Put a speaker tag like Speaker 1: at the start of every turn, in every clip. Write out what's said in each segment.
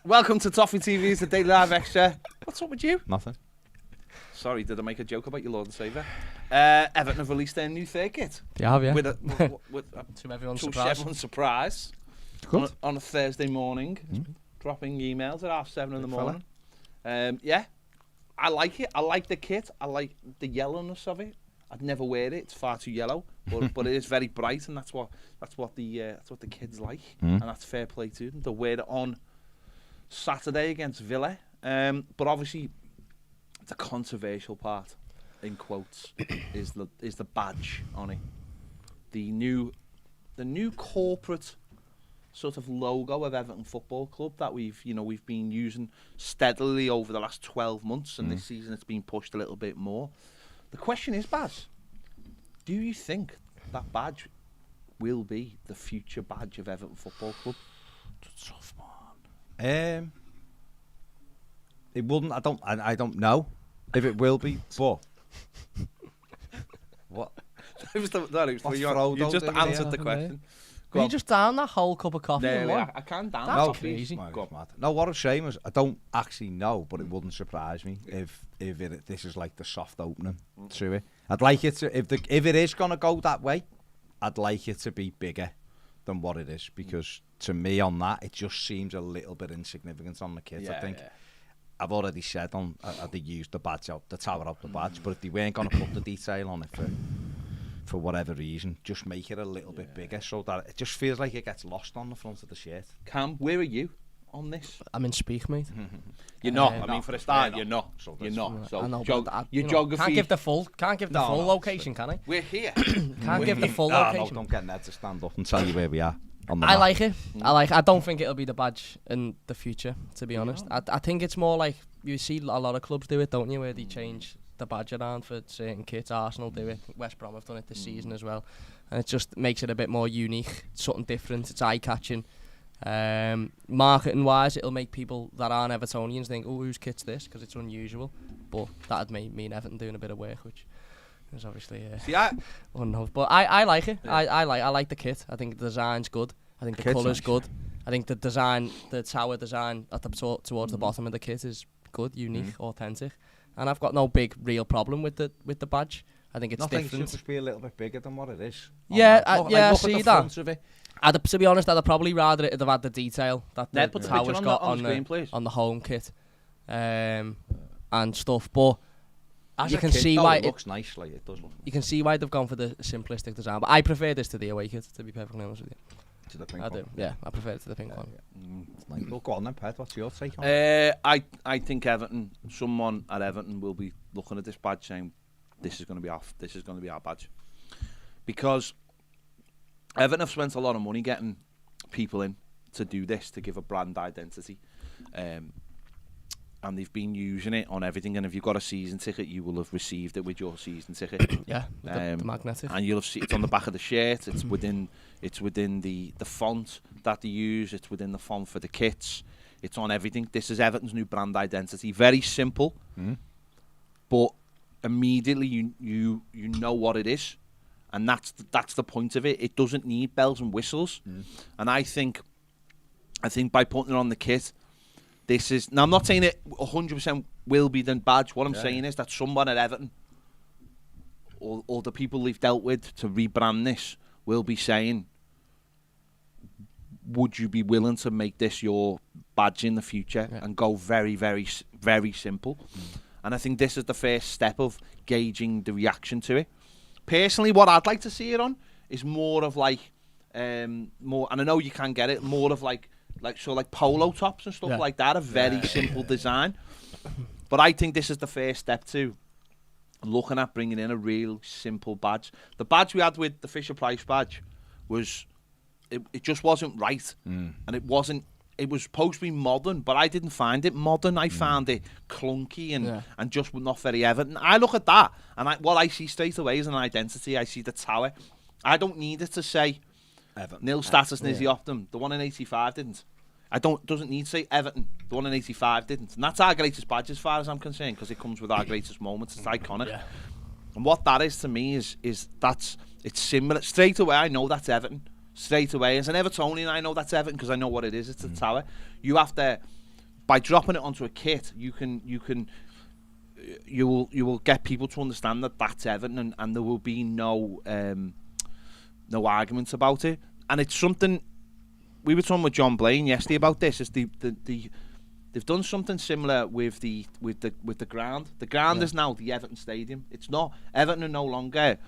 Speaker 1: Welcome to Toffee TV's The Daily Live Extra. What's up with you?
Speaker 2: Nothing.
Speaker 1: Sorry, did I make a joke about your Lord and Saviour? Everton have released their new third kit.
Speaker 3: They have, yeah.
Speaker 1: With
Speaker 3: To everyone's
Speaker 1: to
Speaker 3: surprise.
Speaker 1: everyone's surprise.
Speaker 2: Good.
Speaker 1: On a Thursday morning, dropping emails at 7:30 in the morning. Yeah, I like it. I like the kit. I like the yellowness of it. I'd never wear it. It's far too yellow, but it is very bright, and that's what the kids like, and that's fair play to them. They'll wear it on Saturday against Villa, but obviously the controversial part, in quotes, is the badge on it. The new corporate sort of logo of Everton Football Club that we've been using steadily over the last 12 months, and this season it's been pushed a little bit more. The question is, Baz, do you think that badge will be the future badge of Everton Football Club?
Speaker 2: Tough man. It wouldn't. I don't know if it will be, but what?
Speaker 1: You just answered the question.
Speaker 3: Will you just down that whole cup of coffee?
Speaker 1: I can't down
Speaker 3: That's
Speaker 1: Toffees.
Speaker 3: crazy.
Speaker 2: No, what I'm saying is I don't actually know, but it wouldn't surprise me if this is like the soft opening to it. I'd like it to, if it is gonna go that way, I'd like it to be bigger than what it is, because to me on that it just seems a little bit insignificant on the kit. I think I've already said they used the badge out, the tower out the badge, but if they weren't gonna put the detail on it for whatever reason, just make it a little bit bigger so that it just feels like it gets lost on the front of the shirt.
Speaker 1: Cam, where are you on this?
Speaker 3: I'm in speak, mate.
Speaker 1: You're not. I mean, for a start, you're not. You're not. So
Speaker 3: I know,
Speaker 1: your geography.
Speaker 3: Can't give the full location, can I?
Speaker 1: We're here.
Speaker 3: Can't give the full
Speaker 2: No,
Speaker 3: location.
Speaker 2: don't get Ned to stand up and tell you where we are. On the
Speaker 3: I
Speaker 2: map.
Speaker 3: like it. I don't think it'll be the badge in the future, to be honest. I think it's more like you see a lot of clubs do it, don't you, where they change the badge around for certain kits. Arsenal do it. West Brom have done it this season as well, and it just makes it a bit more unique, something different. It's eye-catching. Marketing-wise, it'll make people that aren't Evertonians think, "Oh, whose kit's this?" Because it's unusual. But that'd mean Everton doing a bit of work, which is obviously unknown. But I like it. Yeah. I like the kit. I think the design's good. I think the colour's good. I think the design, the tower design at the towards the bottom of the kit is good, unique, authentic. And I've got no big real problem with the badge. I think it's different.
Speaker 2: It should just be a little bit bigger than what it is.
Speaker 3: I see that. To be honest, I'd probably rather it have had the detail that the tower's got on the home kit, and stuff. But you can see why
Speaker 2: it looks nice. Like it does look.
Speaker 3: You can see why they've gone for the simplistic design. But I prefer this to the away kit, to be perfectly honest with you.
Speaker 2: To the pink
Speaker 3: I do. Yeah, I prefer it to the pink one.
Speaker 2: Yeah. Well, go on then, Ped. What's your take on it?
Speaker 1: I think someone at Everton will be looking at this badge saying, this is going to be our badge. Because Everton have spent a lot of money getting people in to do this, to give a brand identity. And they've been using it on everything. And if you've got a season ticket, you will have received it with your season ticket.
Speaker 3: Yeah, the magnetic.
Speaker 1: And you'll have seen it's on the back of the shirt. It's within the font that they use. It's within the font for the kits. It's on everything. This is Everton's new brand identity. Very simple, but immediately you know what it is, and that's the point of it. It doesn't need bells and whistles, and I think by putting it on the kit. This is now. I'm not saying it 100% will be the badge. What I'm saying is that someone at Everton, or the people they've dealt with to rebrand this, will be saying, "Would you be willing to make this your badge in the future and go very, very, very simple?" And I think this is the first step of gauging the reaction to it. Personally, what I'd like to see it on is more of like more, and I know you can get it, more of like polo tops and stuff like that, a very simple design. But I think this is the first step to looking at bringing in a real simple badge. The badge we had with the Fisher Price badge was, it just wasn't right. And it was supposed to be modern, but I didn't find it modern. I found it clunky and just not very Everton. I look at that, and what I see straight away is an identity. I see the tower. I don't need it to say Everton. Nil status Nizzy Optum. The one in 85 didn't. Doesn't need to say Everton. The one in 85 didn't. And that's our greatest badge as far as I'm concerned, because it comes with our greatest moments. It's iconic. Yeah. And what that is to me is it's similar. Straight away, I know that's Everton. Straight away. As an Evertonian, I know that's Everton because I know what it is. It's a tower. You have to by dropping it onto a kit, you will get people to understand that that's Everton, and there will be no arguments about it. And it's something we were talking with John Blaine yesterday about this. Is they've done something similar with the ground. The ground is now the Everton Stadium. It's not Everton are no longer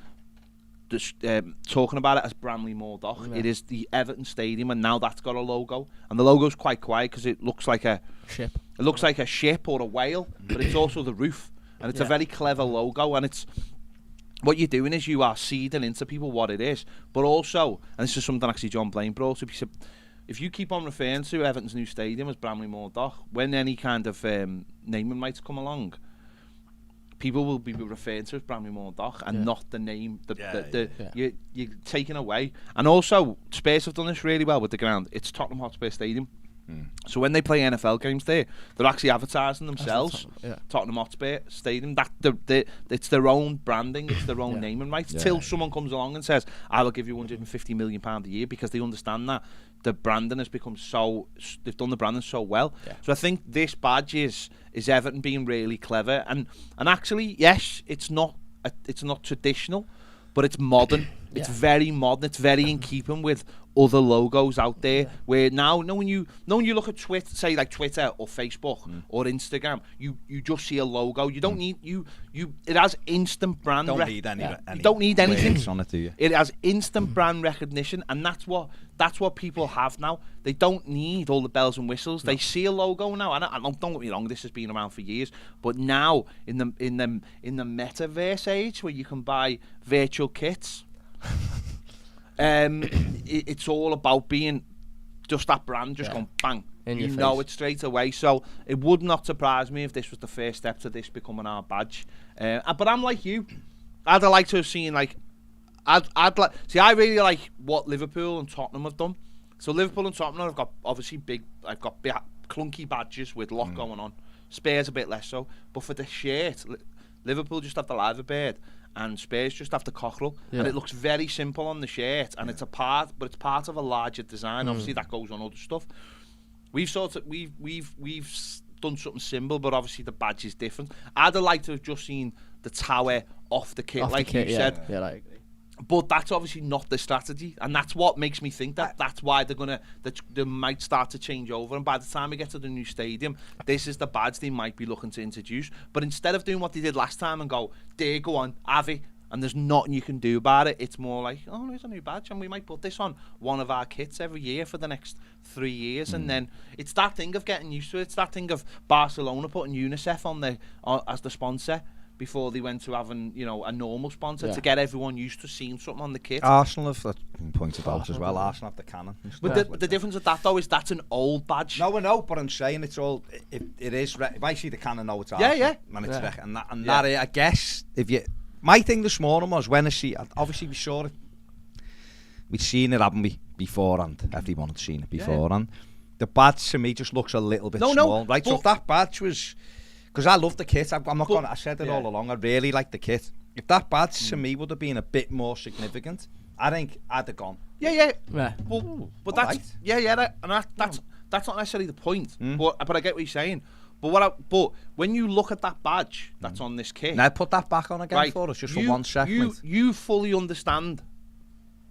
Speaker 1: just talking about it as Bramley Moor Dock. It is the Everton Stadium, and now that's got a logo. And the logo's quite quiet because it looks like a
Speaker 3: ship.
Speaker 1: It looks like a ship or a whale, but it's also the roof, and it's a very clever logo. And it's what you're doing is you are seeding into people what it is, but also, and this is something actually John Blaine brought up. He said, if you keep on referring to Everton's new stadium as Bramley Moor Dock, when any kind of naming rights come along, people will be referring to as Bramley Moor Dock and not the name. You're taking away. And also, Spurs have done this really well with the ground. It's Tottenham Hotspur Stadium. So when they play NFL games there, they're actually advertising themselves. Tottenham Hotspur Stadium. It's their own branding. It's their own naming rights. Till someone comes along and says, "I will give you £150 million a year," because they understand that the branding has become so. They've done the branding so well. So I think this badge is Everton being really clever, and actually, yes, it's not traditional, but it's modern. It's very modern. It's very in keeping with other logos out there. Where now, when you look at Twitter, say like Twitter or Facebook or Instagram, you just see a logo. You don't need it has instant brand.
Speaker 2: Don't need any
Speaker 1: you don't need anything
Speaker 2: on it, do you?
Speaker 1: It has instant brand recognition, and that's what people have now. They don't need all the bells and whistles. They see a logo now, and don't get me wrong, this has been around for years. But now in the metaverse age, where you can buy virtual kits. It's all about being just that brand, just going bang. You know it straight away. So it would not surprise me if this was the first step to this becoming our badge. But I'm like you. I'd like to have seen like I'd like see. I really like what Liverpool and Tottenham have done. So Liverpool and Tottenham have got obviously big. I've got big, clunky badges with a lot going on. Spurs a bit less so. But for the shirt, Liverpool just have the liver bird, and Spurs just have the cockerel, and it looks very simple on the shirt, and it's part of a larger design. Obviously, that goes on other stuff. We've done something simple, but obviously the badge is different. I'd have liked to have just seen the tower off the kit, you said.
Speaker 3: Yeah, I agree.
Speaker 1: But that's obviously not the strategy, and that's what makes me think that's why they might start to change over. And by the time we get to the new stadium, this is the badge they might be looking to introduce. But instead of doing what they did last time and go on, have it, and there's nothing you can do about it, it's more like, oh, there's a new badge, and we might put this on one of our kits every year for the next 3 years. And then it's that thing of getting used to it. It's that thing of Barcelona putting UNICEF on as the sponsor before they went to having, a normal sponsor to get everyone used to seeing something on the kit.
Speaker 2: Arsenal have that pointed out as well. Arsenal have the cannon.
Speaker 1: But the difference with that though is that's an old badge.
Speaker 2: No, I know, but I'm saying it's all. It is. If I see the cannon, know it's Arsenal.
Speaker 1: Yeah.
Speaker 2: And it's that I guess if you. My thing this morning was when I see. Obviously, we saw it. We'd seen it, haven't we, beforehand? Everyone had seen it beforehand. The badge to me just looks a little bit small, right? So if that badge was. Because I love the kit. I'm not going. I said it all along. I really like the kit. If that badge to me would have been a bit more significant, I think I'd have gone.
Speaker 1: Yeah. But that's that's not necessarily the point. But I get what you're saying. But when you look at that badge that's on this kit,
Speaker 2: now put that back on again for us, just for 1 second.
Speaker 1: You fully understand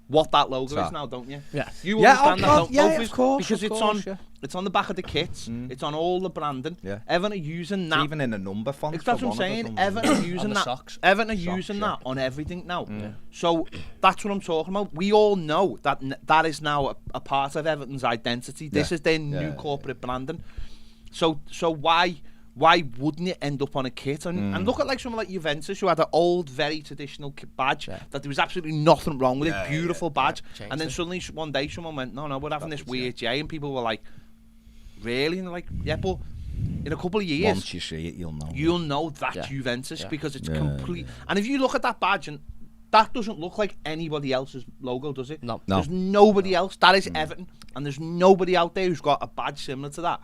Speaker 1: what that logo is now, don't you?
Speaker 3: Yeah.
Speaker 1: You understand that,
Speaker 2: yeah, of course.
Speaker 1: Because it's on the back of the kits. It's on all the branding.
Speaker 2: Yeah.
Speaker 1: Everton are using that.
Speaker 2: It's even in a number font.
Speaker 1: That's what I'm saying. Everton are using that.
Speaker 3: Socks.
Speaker 1: Everton are using that on everything now. So that's what I'm talking about. We all know that is now a part of Everton's identity. This is their new corporate branding. So why wouldn't it end up on a kit? And look at like someone like Juventus, who had an old, very traditional badge that there was absolutely nothing wrong with it. Beautiful badge. And then suddenly one day someone went, no, we're having this weird J, and people were like, really? And they're like, yeah, but in a couple of years,
Speaker 2: once you see it,
Speaker 1: you'll know that's Juventus because it's complete. And if you look at that badge, and that doesn't look like anybody else's logo, does it?
Speaker 3: No.
Speaker 1: There's nobody else. That is Everton, and there's nobody out there who's got a badge similar to that.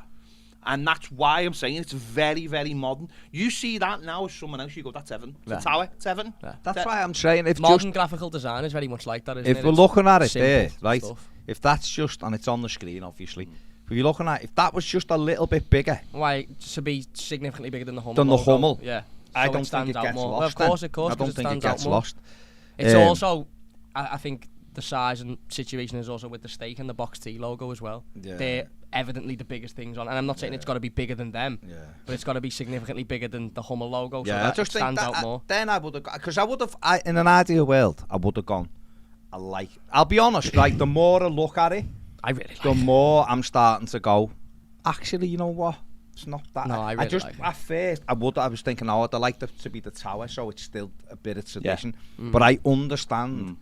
Speaker 1: And that's why I'm saying it's very, very modern. You see that now as someone else, you go, that's Everton. It's a tower, it's Everton.
Speaker 2: Yeah. That's why I'm saying if
Speaker 3: modern graphical design is very much like that, isn't it?
Speaker 2: If we're looking at it there, right,
Speaker 3: stuff.
Speaker 2: if that's just, and it's on the screen obviously, If you're looking at, if that was just a little bit bigger,
Speaker 3: Why to be significantly bigger than the Hummel?
Speaker 2: Than the
Speaker 3: logo?
Speaker 2: Hummel?
Speaker 3: Yeah.
Speaker 2: I
Speaker 3: So
Speaker 2: don't
Speaker 3: it stands
Speaker 2: think it
Speaker 3: out
Speaker 2: gets
Speaker 3: more.
Speaker 2: lost.
Speaker 3: Well, of course,
Speaker 2: I
Speaker 3: because
Speaker 2: don't
Speaker 3: it
Speaker 2: think it
Speaker 3: stands out
Speaker 2: gets
Speaker 3: more.
Speaker 2: lost.
Speaker 3: It's also, I think the size and situation is also with the steak and the box T logo as well.
Speaker 2: Yeah.
Speaker 3: They're evidently the biggest things on, and I'm not saying it's got to be bigger than them, but it's got to be significantly bigger than the Hummel logo, so that it stands out more.
Speaker 2: Then I would have, because I would have, in an ideal world, I would have gone. I'll be honest, like the more I look at it,
Speaker 3: I really like
Speaker 2: the more I'm starting to go. Actually, you know what? It's not that.
Speaker 3: No, I really
Speaker 2: just
Speaker 3: like it.
Speaker 2: at first I was thinking, I'd like it to be the tower, so it's still a bit of tradition. But I understand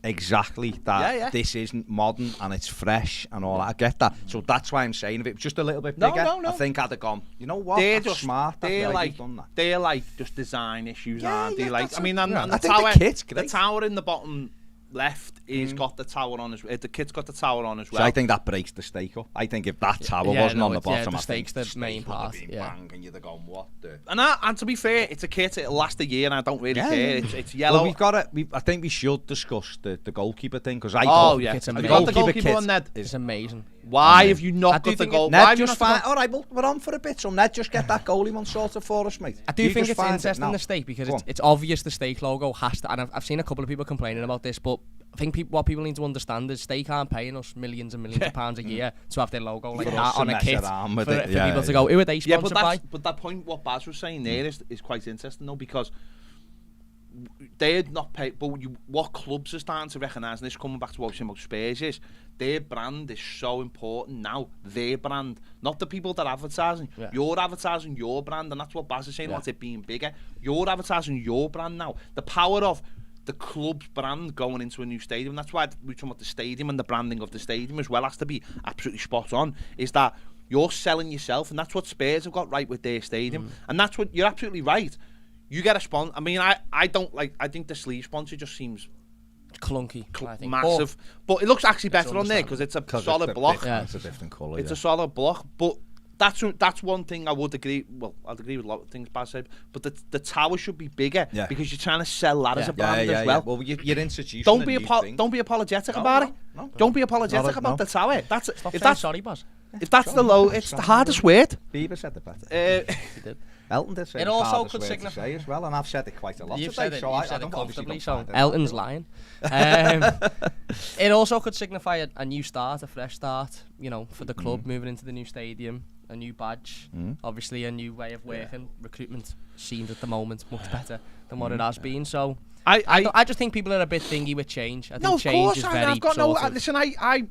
Speaker 2: exactly that this isn't modern and it's fresh and all that. I get that. So that's why I'm saying if it was just a little bit bigger, I think I'd have gone, you know what?
Speaker 1: They're
Speaker 2: That's
Speaker 1: just
Speaker 2: smart.
Speaker 1: They're like
Speaker 2: done that.
Speaker 1: they're like just design issues, aren't they? Like, I mean, and the
Speaker 2: I think
Speaker 1: tower,
Speaker 2: the kit's great.
Speaker 1: the tower in the bottom left is got the tower on as the kit's got the tower on as well.
Speaker 2: So I think that breaks the steak up. I think if that tower wasn't on the bottom,
Speaker 3: the
Speaker 2: I think
Speaker 3: steak's the main part.
Speaker 2: Bang, and you'd have gone, what the?
Speaker 1: And to be fair, it's a kit. It'll last a year, and I don't really care. It's yellow.
Speaker 2: Well, we've got it. I think we should discuss the goalkeeper thing because I
Speaker 1: have
Speaker 3: it's
Speaker 1: you got the goalkeeper
Speaker 2: kit
Speaker 1: on Ned?
Speaker 3: It's amazing.
Speaker 1: Why have you not got the goal?
Speaker 2: Ned just fine. All right, well, we're on for a bit, so Ned just get that goalie one sorted for us, mate.
Speaker 3: I do think it's interesting the steak because it's obvious the steak logo has to, and I've seen a couple of people complaining about this, but I think what people need to understand is steak aren't paying us millions and millions of pounds a year to have their logo like that on a kit for people to go, who are they sponsored by?
Speaker 1: But that point what Baz was saying there is quite interesting though, because they're not paid, but what clubs are starting to recognise, and this coming back to what we're saying about Spurs, is their brand is so important now. Their brand, not the people that are advertising. You're advertising your brand, and that's what Baz is saying about it being bigger. You're advertising your brand now. The power of the club's brand going into a new stadium, that's why we're talking about the stadium and the branding of the stadium as well has to be absolutely spot on, is that you're selling yourself, and that's what Spurs have got right with their stadium. And that's what, you're absolutely right. You get a sponsor. I mean, I don't like. I think the sleeve sponsor just seems
Speaker 3: clunky, I think.
Speaker 1: Massive. But it looks actually better on there because it's a solid block.
Speaker 2: It's a different colour.
Speaker 1: It's a solid block. But that's one thing I would agree. Well, I'd agree with a lot of things Baz said. But the tower should be bigger because you're trying to sell that as a brand as well.
Speaker 2: Well, you're introducing.
Speaker 1: Don't be apologetic about it.
Speaker 2: No.
Speaker 1: Don't be apologetic about the tower.
Speaker 3: Sorry, Baz.
Speaker 1: If that's the low, it's the hardest word.
Speaker 2: Bieber said it better.
Speaker 3: He did.
Speaker 2: Elton did say
Speaker 3: it also could signify
Speaker 2: as well, and I've said it quite a lot
Speaker 3: you've
Speaker 2: today,
Speaker 3: said it,
Speaker 2: so
Speaker 3: you've
Speaker 2: I
Speaker 3: said
Speaker 2: don't
Speaker 3: it comfortably, so
Speaker 2: it
Speaker 3: Elton's lying. It also could signify a new start, a fresh start, you know, for the club moving into the new stadium, a new badge, obviously a new way of working. Recruitment seems at the moment much better than what it has been, so I just think people are a bit thingy with change. I think change is very
Speaker 1: I've got listen, I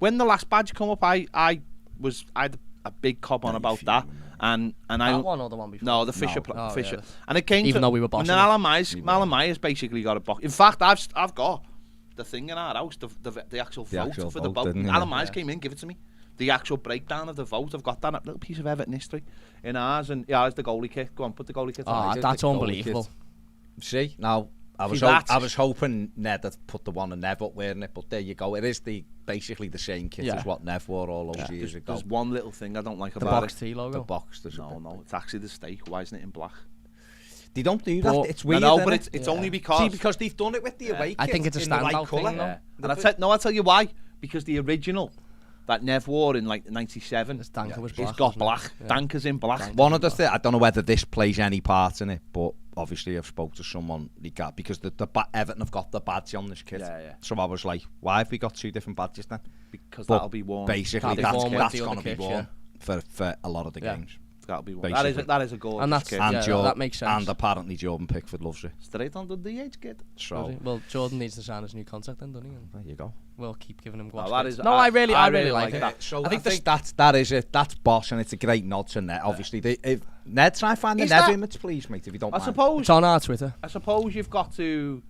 Speaker 1: when the last badge come up, I had a big cob on about that. And I
Speaker 3: one or the one before?
Speaker 1: No, the Fisher.
Speaker 3: Yeah.
Speaker 1: And it came
Speaker 3: even though we were bossing.
Speaker 1: And then Alan Myers basically got a box. In fact, I've got the thing in our house, the actual vote for the vote. Alan Myers came in, give it to me. The actual breakdown of the vote. I've got that little piece of Everton history in ours, and it's the goalie kit. Go on, put the goalie kit on.
Speaker 3: That's unbelievable.
Speaker 2: See, now I was hoping Ned had put the one and Nev up wearing it, but there you go. It is basically the same kit as what Nev wore all those years ago.
Speaker 1: There's one little thing I don't like about
Speaker 3: the box T logo.
Speaker 2: The box.
Speaker 1: No, it's actually the steak. Why isn't it in black?
Speaker 2: They don't do that. It's weird.
Speaker 1: No, but it's only because
Speaker 2: they've done it with the away kit.
Speaker 3: I think it's a standout thing.
Speaker 1: And I'll tell you why. Because the original that Nev wore in like '97,
Speaker 3: was black.
Speaker 1: He's got black. Danker's in black.
Speaker 2: One of the things, I don't know whether this plays any part in it, but obviously I've spoke to someone because the Everton have got the badge on this kit. So I was like, why have we got two different badges then?
Speaker 1: Because that'll be worn.
Speaker 2: Basically, that's going to be worn for a lot of the games.
Speaker 1: That'll be worn. That is a gorgeous kit.
Speaker 3: That makes sense.
Speaker 2: And apparently Jordan Pickford loves it.
Speaker 1: Straight on the DH kit.
Speaker 2: So
Speaker 3: well, Jordan needs to sign his new contract then, doesn't he?
Speaker 2: There you go.
Speaker 3: We'll keep giving him
Speaker 1: guash.
Speaker 3: I really like it.
Speaker 2: So I think that is it. That's boss, and it's a great nod to Ned. Obviously, if Ned, try and find the Ned image, please, mate, if you don't mind.
Speaker 1: Suppose
Speaker 3: it's on our Twitter.
Speaker 1: I suppose you've got to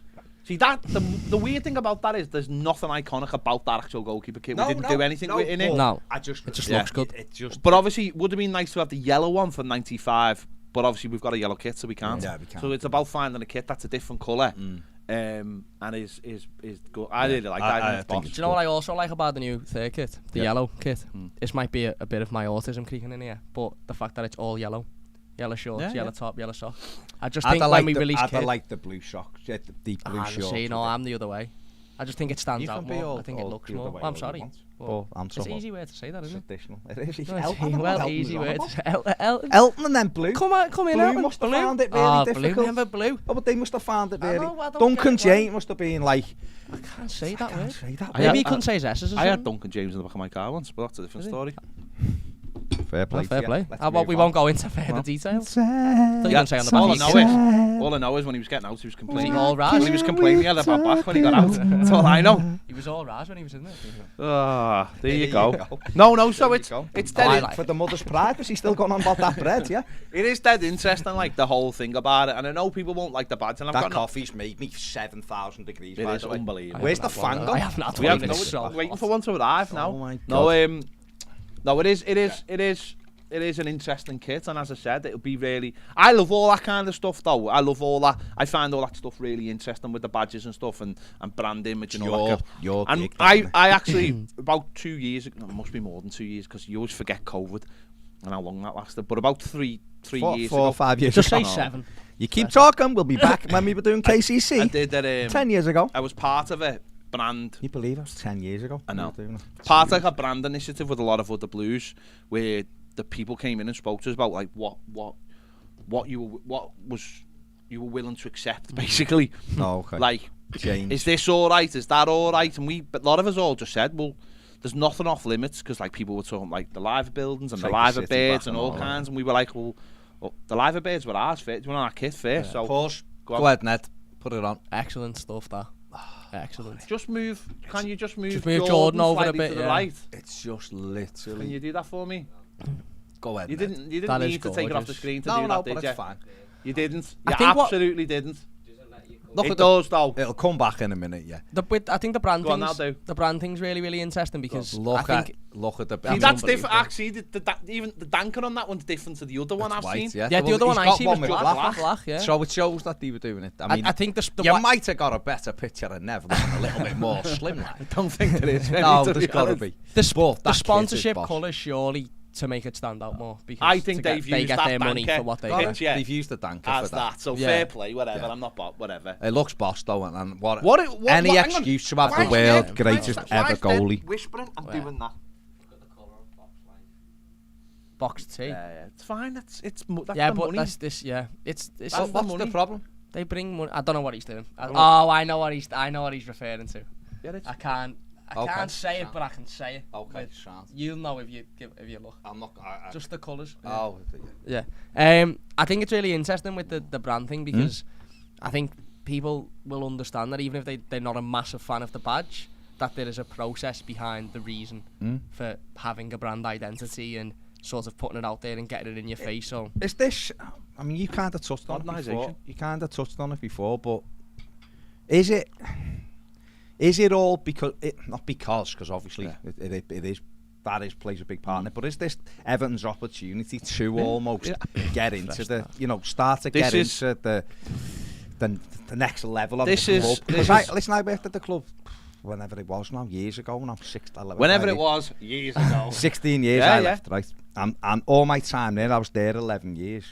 Speaker 1: see that. The weird thing about that is there's nothing iconic about that actual goalkeeper kit. We didn't do anything in it.
Speaker 3: No,
Speaker 2: it just
Speaker 3: looks good.
Speaker 1: But obviously, it would have been nice to have the yellow one from '95. But obviously, we've got a yellow kit, so we can't.
Speaker 2: Yeah, we can't.
Speaker 1: So it's about finding a kit that's a different colour. And is good. I really like that.
Speaker 3: Do you know what I also like about the new third kit, the yellow kit? This might be a bit of my autism creaking in here, but the fact that it's all yellow shorts, yellow top, yellow socks. I just think when we release kit,
Speaker 2: I like the blue socks, the blue shorts.
Speaker 3: See, no, I'm the other way. I just think it stands out more. I think it looks more. I'm sorry.
Speaker 2: It's
Speaker 3: an easy way to say that, isn't it?
Speaker 2: Traditional. It is.
Speaker 3: Easy way to say
Speaker 2: Elton and then Blue.
Speaker 3: Come in,
Speaker 2: Blue
Speaker 3: Elton.
Speaker 2: must have found it really difficult.
Speaker 3: Blue, never Blue.
Speaker 2: Oh, but they must have found it really.
Speaker 3: I don't
Speaker 2: Duncan
Speaker 3: get it,
Speaker 2: James must have been like...
Speaker 3: I can't say that word.
Speaker 1: Maybe
Speaker 3: he couldn't say his S's or something.
Speaker 1: I had Duncan James in the back of my car once, but that's a different story.
Speaker 2: Fair play.
Speaker 3: Fair play. We won't go into further details. All
Speaker 1: I know is when he was getting out, he was complaining.
Speaker 3: All right.
Speaker 1: He was complaining he had a bad back when he got out. That's all I know.
Speaker 3: He was all right when he was in there.
Speaker 1: There you go. No, so it's dead.
Speaker 2: For the mother's pride, because he's still going on about that bread, yeah?
Speaker 1: It is dead interesting, like, the whole thing about it. And I know people won't like the badge. And
Speaker 2: that coffee's made me 7,000 degrees,
Speaker 1: by the way. It is unbelievable.
Speaker 2: Where's the fan gone?
Speaker 3: I have not one.
Speaker 1: We're waiting for one to arrive now.
Speaker 2: Oh my God.
Speaker 1: No, it is an interesting kit, and as I said, it'll be really... I love all that kind of stuff, though. I love all that. I find all that stuff really interesting with the badges and stuff, and brand image and all that. And I actually, about 2 years ago, it must be more than 2 years, because you always forget COVID and how long that lasted, but about three years ago.
Speaker 2: 4 or 5 years
Speaker 3: ago. Just
Speaker 2: say
Speaker 3: 7.
Speaker 2: You keep talking, we'll be back when we were doing KCC.
Speaker 1: I did that
Speaker 2: 10 years ago.
Speaker 1: I was part of a brand.
Speaker 2: Can you believe it? It was 10 years ago.
Speaker 1: I know. Part of like a brand initiative with a lot of other Blues, where the people came in and spoke to us about like what you were willing to accept, basically.
Speaker 2: Oh, okay.
Speaker 1: Like,
Speaker 2: change.
Speaker 1: Is this all right? Is that all right? And a lot of us all just said, well, there's nothing off limits, because like people were talking like the live buildings and the live birds and all kinds, and we were like, well, the live birds were ours first. Do you want our kit first? So
Speaker 2: pause. Go ahead, Ned. Put it on.
Speaker 3: Excellent stuff, that. Excellent.
Speaker 1: Just move. Can you just move
Speaker 3: Jordan over a bit
Speaker 1: to the right?
Speaker 2: It's just literally.
Speaker 1: Can you do that for me?
Speaker 2: Go ahead.
Speaker 1: You didn't need to take it off the screen to do that, did you?
Speaker 2: No, it's fine.
Speaker 1: You didn't. You absolutely didn't.
Speaker 2: Look
Speaker 1: it does, though.
Speaker 2: It'll come back in a minute, yeah.
Speaker 3: I think the brand thing's really, really interesting, because
Speaker 2: look at the.
Speaker 1: See, that's different. Actually, even the danker on that one's different to the other one I've seen.
Speaker 3: Yeah, the other one I see was black. Yeah.
Speaker 2: So it shows that they were doing it. I mean,
Speaker 3: I think
Speaker 2: you might have got a better picture of Nev looking a little bit more slim.
Speaker 1: I don't think there is.
Speaker 2: No, there's got to be.
Speaker 3: The sponsorship colour surely to make it stand out more, because
Speaker 1: I think they get their
Speaker 3: money for what they get.
Speaker 2: Yeah. They've used the danker
Speaker 1: as
Speaker 2: for that.
Speaker 1: So fair play, whatever. I'm not whatever.
Speaker 2: It looks boss though, and any excuse to have the world's greatest ever goalie.
Speaker 1: Whispering and doing that.
Speaker 3: Box T.
Speaker 1: Yeah, it's fine. That's the
Speaker 3: but
Speaker 1: money.
Speaker 3: that's this. Yeah, it's
Speaker 2: what's the problem?
Speaker 3: They bring money. I don't know what he's doing. I know what he's referring to. I can't say it, but I can say it.
Speaker 2: Okay,
Speaker 3: you'll know if you look.
Speaker 2: I'm not.
Speaker 3: Just the colours.
Speaker 2: Oh,
Speaker 3: yeah. I think it's really interesting with the brand thing, because I think people will understand that even if they're not a massive fan of the badge, that there is a process behind the reason for having a brand identity and sort of putting it out there and getting it in your face. So
Speaker 2: is this? I mean, you kind of touched on it before. But is it? Is it all because not because obviously it is, that plays a big part in it, but is this Everton's opportunity to almost get into the start to get into the next level of the club? Listen, I worked at the club whenever it was now, years ago, when I'm 11.
Speaker 1: Whenever it was, years ago.
Speaker 2: 16 years I left, right? And all my time there, I was there 11 years.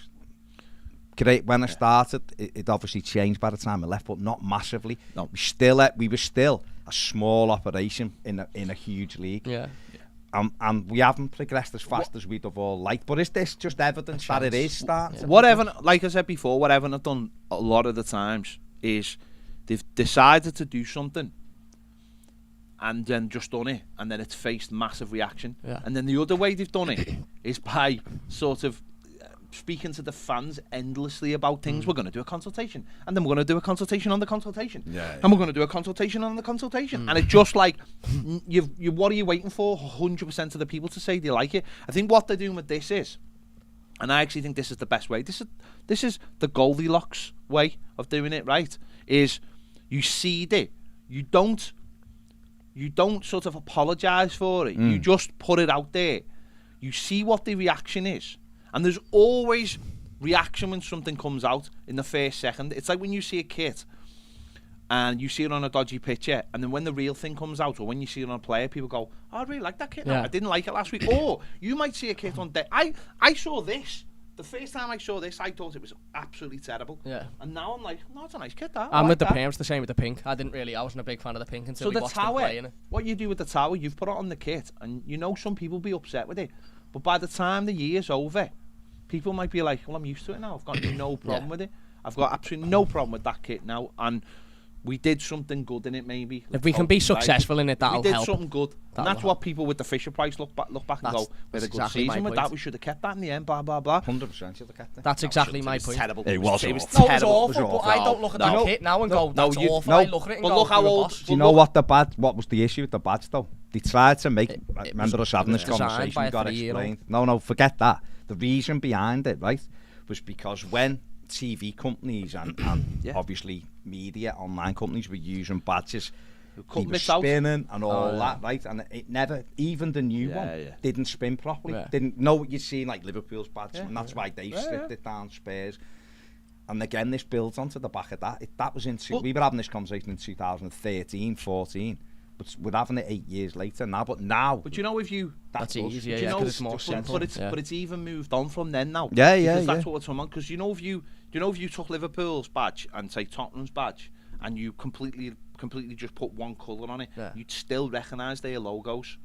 Speaker 2: Great. When I started, it obviously changed by the time I left, but not massively. No. We were still a small operation in a huge league.
Speaker 3: Yeah.
Speaker 2: And we haven't progressed as fast as we'd have all liked. But is this just evidence that it is starting?
Speaker 1: Yeah. Whatever, like I said before, what Everton have done a lot of the times is they've decided to do something and then just done it, and then it's faced massive reaction.
Speaker 3: Yeah.
Speaker 1: And then the other way they've done it is by sort of speaking to the fans endlessly about things. We're going to do a consultation, and then we're going to do a consultation on the consultation, and we're going to do a consultation on the consultation, and it's just like you what are you waiting for? 100% of the people to say they like it. I think what they're doing with this is, and I actually think this is the best way. This is the Goldilocks way of doing it. Right? Is you seed it. You don't sort of apologise for it. You just put it out there. You see what the reaction is. And there's always reaction when something comes out in the first second. It's like when you see a kit and you see it on a dodgy picture, and then when the real thing comes out, or when you see it on a player, people go, oh, I really like that kit now. I didn't like it last week. Or you might see a kit on day. I saw this The first time I saw this, I thought it was absolutely terrible.
Speaker 3: Yeah.
Speaker 1: And now I'm like, no, it's a nice kit, that.
Speaker 3: I'm
Speaker 1: like
Speaker 3: with the
Speaker 1: that.
Speaker 3: parents, the same with the pink. I wasn't a big fan of the pink until we watched them playing it.
Speaker 1: What you do with the tower, you've put it on the kit, and you know some people will be upset with it. But by the time the year's over, people might be like, well, I'm used to it now. I've got no problem with it. I've got absolutely no problem with that kit now. And we did something good in it, maybe.
Speaker 3: If we can be successful in it, that'll help.
Speaker 1: We did something good. And that's what people with the Fisher Price look back and go, we had a good season with that. We should have kept that in the end, blah, blah, blah.
Speaker 2: 100% should have kept it.
Speaker 3: That's exactly my point.
Speaker 1: Terrible.
Speaker 2: It was
Speaker 3: awful, but I don't look at that kit now and go, that's awful. I look at it and go,
Speaker 1: look how old.
Speaker 2: Do you know what was the issue with the badge, though? They tried to make, I remember us having this conversation, we got explained. No, forget that. The reason behind it, right, was because when TV companies and obviously media, online companies were using badges, they were spinning and all that, right? And it never, even the new one, didn't spin properly. Didn't know what you're seeing, like Liverpool's badge, and that's why they stripped it down, Spurs. And again, this builds onto the back of that. That was we were having this conversation in 2013, 14. But we're having it 8 years later now. But you know, if you
Speaker 3: that's easier, because it's more simple.
Speaker 1: But it's even moved on from then now.
Speaker 2: Because
Speaker 1: that's what it's on. Because you know, if you took Liverpool's badge and say Tottenham's badge, and you completely just put one colour on it, you'd still recognise their logos.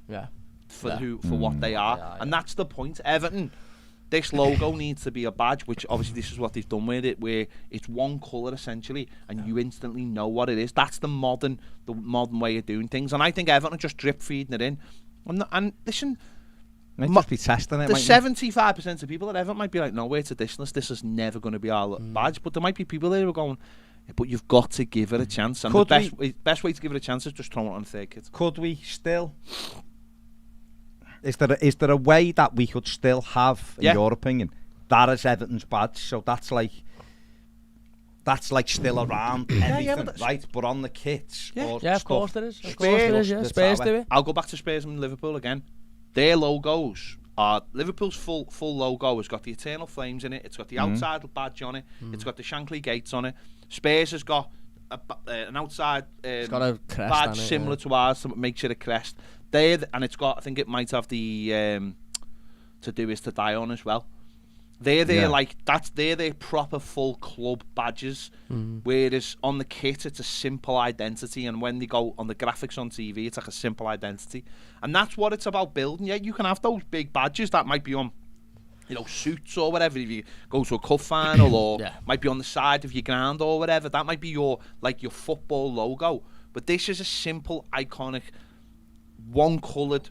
Speaker 1: For what they are, and that's the point. Everton. This logo needs to be a badge, which obviously this is what they've done with it, where it's one colour essentially, and you instantly know what it is. That's the modern way of doing things, and I think Everton are just drip feeding it in. And listen,
Speaker 2: might just be testing it.
Speaker 1: The 75% of people at Everton might be like, no, we're traditionalists. This is never going to be our badge. But there might be people there who are going, but you've got to give it a chance. And the best way to give it a chance is just throw it on the third kit.
Speaker 2: Could we still? Is there a way that we could still have, in your opinion, that is Everton's badge? So that's like still around everything, right? But on the kits,
Speaker 3: of course there is. Spurs do it.
Speaker 1: I'll go back to Spurs and Liverpool again. Their logos are Liverpool's full logo has got the Eternal Flames in it. It's got the outside badge on it. It's got the Shankly Gates on it. Spurs has got an outside
Speaker 3: it's got a crest
Speaker 1: badge similar to ours, so it makes it a crest. And it's got, I think it might have the to do is to die on as well. They're their proper full club badges. Whereas on the kit it's a simple identity, and when they go on the graphics on TV, it's like a simple identity. And that's what it's about building. Yeah, you can have those big badges that might be on, suits or whatever. If you go to a cup final, or might be on the side of your ground or whatever. That might be your football logo. But this is a simple, iconic, one-coloured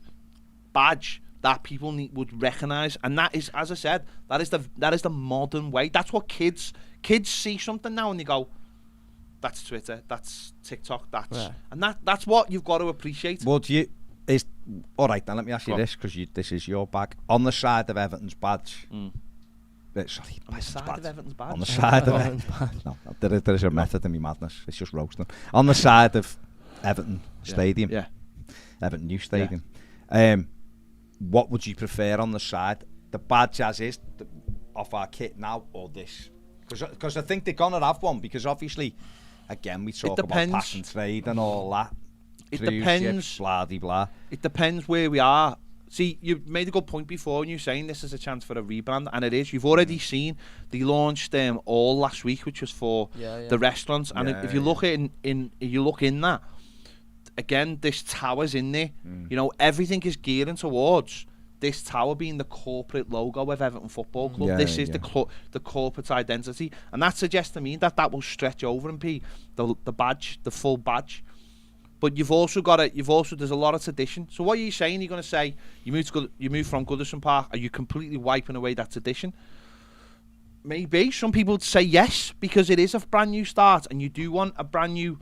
Speaker 1: badge that people would recognise, and that is, as I said, that is the modern way. That's what kids see something now and they go, that's Twitter, that's TikTok, and that's what you've got to appreciate.
Speaker 2: Well, all right then? Let me ask you this, because this is your bag. On the side of Everton's badge.
Speaker 1: On the side of Everton's badge.
Speaker 2: On the side of Everton's badge. No, there is a method in my madness. It's just roasting. On the side of Everton Stadium. Everton New Stadium. What would you prefer on the side? The badge as is off our kit now, or this? Because I think they're gonna have one, because obviously, again, we talk about passion trade and all that.
Speaker 1: It depends.
Speaker 2: Blah de blah.
Speaker 1: It depends where we are. See, you made a good point before, and you're saying this is a chance for a rebrand, and it is. You've already seen they launched all last week, which was for the restaurants, and if you look in that. Again, this tower's in there. Everything is gearing towards this tower being the corporate logo of Everton Football Club. This is the corporate identity, and that suggests to me that will stretch over and be the badge, the full badge. But there's a lot of tradition. So what are you saying? You're going to say you moved from Goodison Park? Are you completely wiping away that tradition? Maybe some people would say yes, because it is a brand new start, and you do want a brand new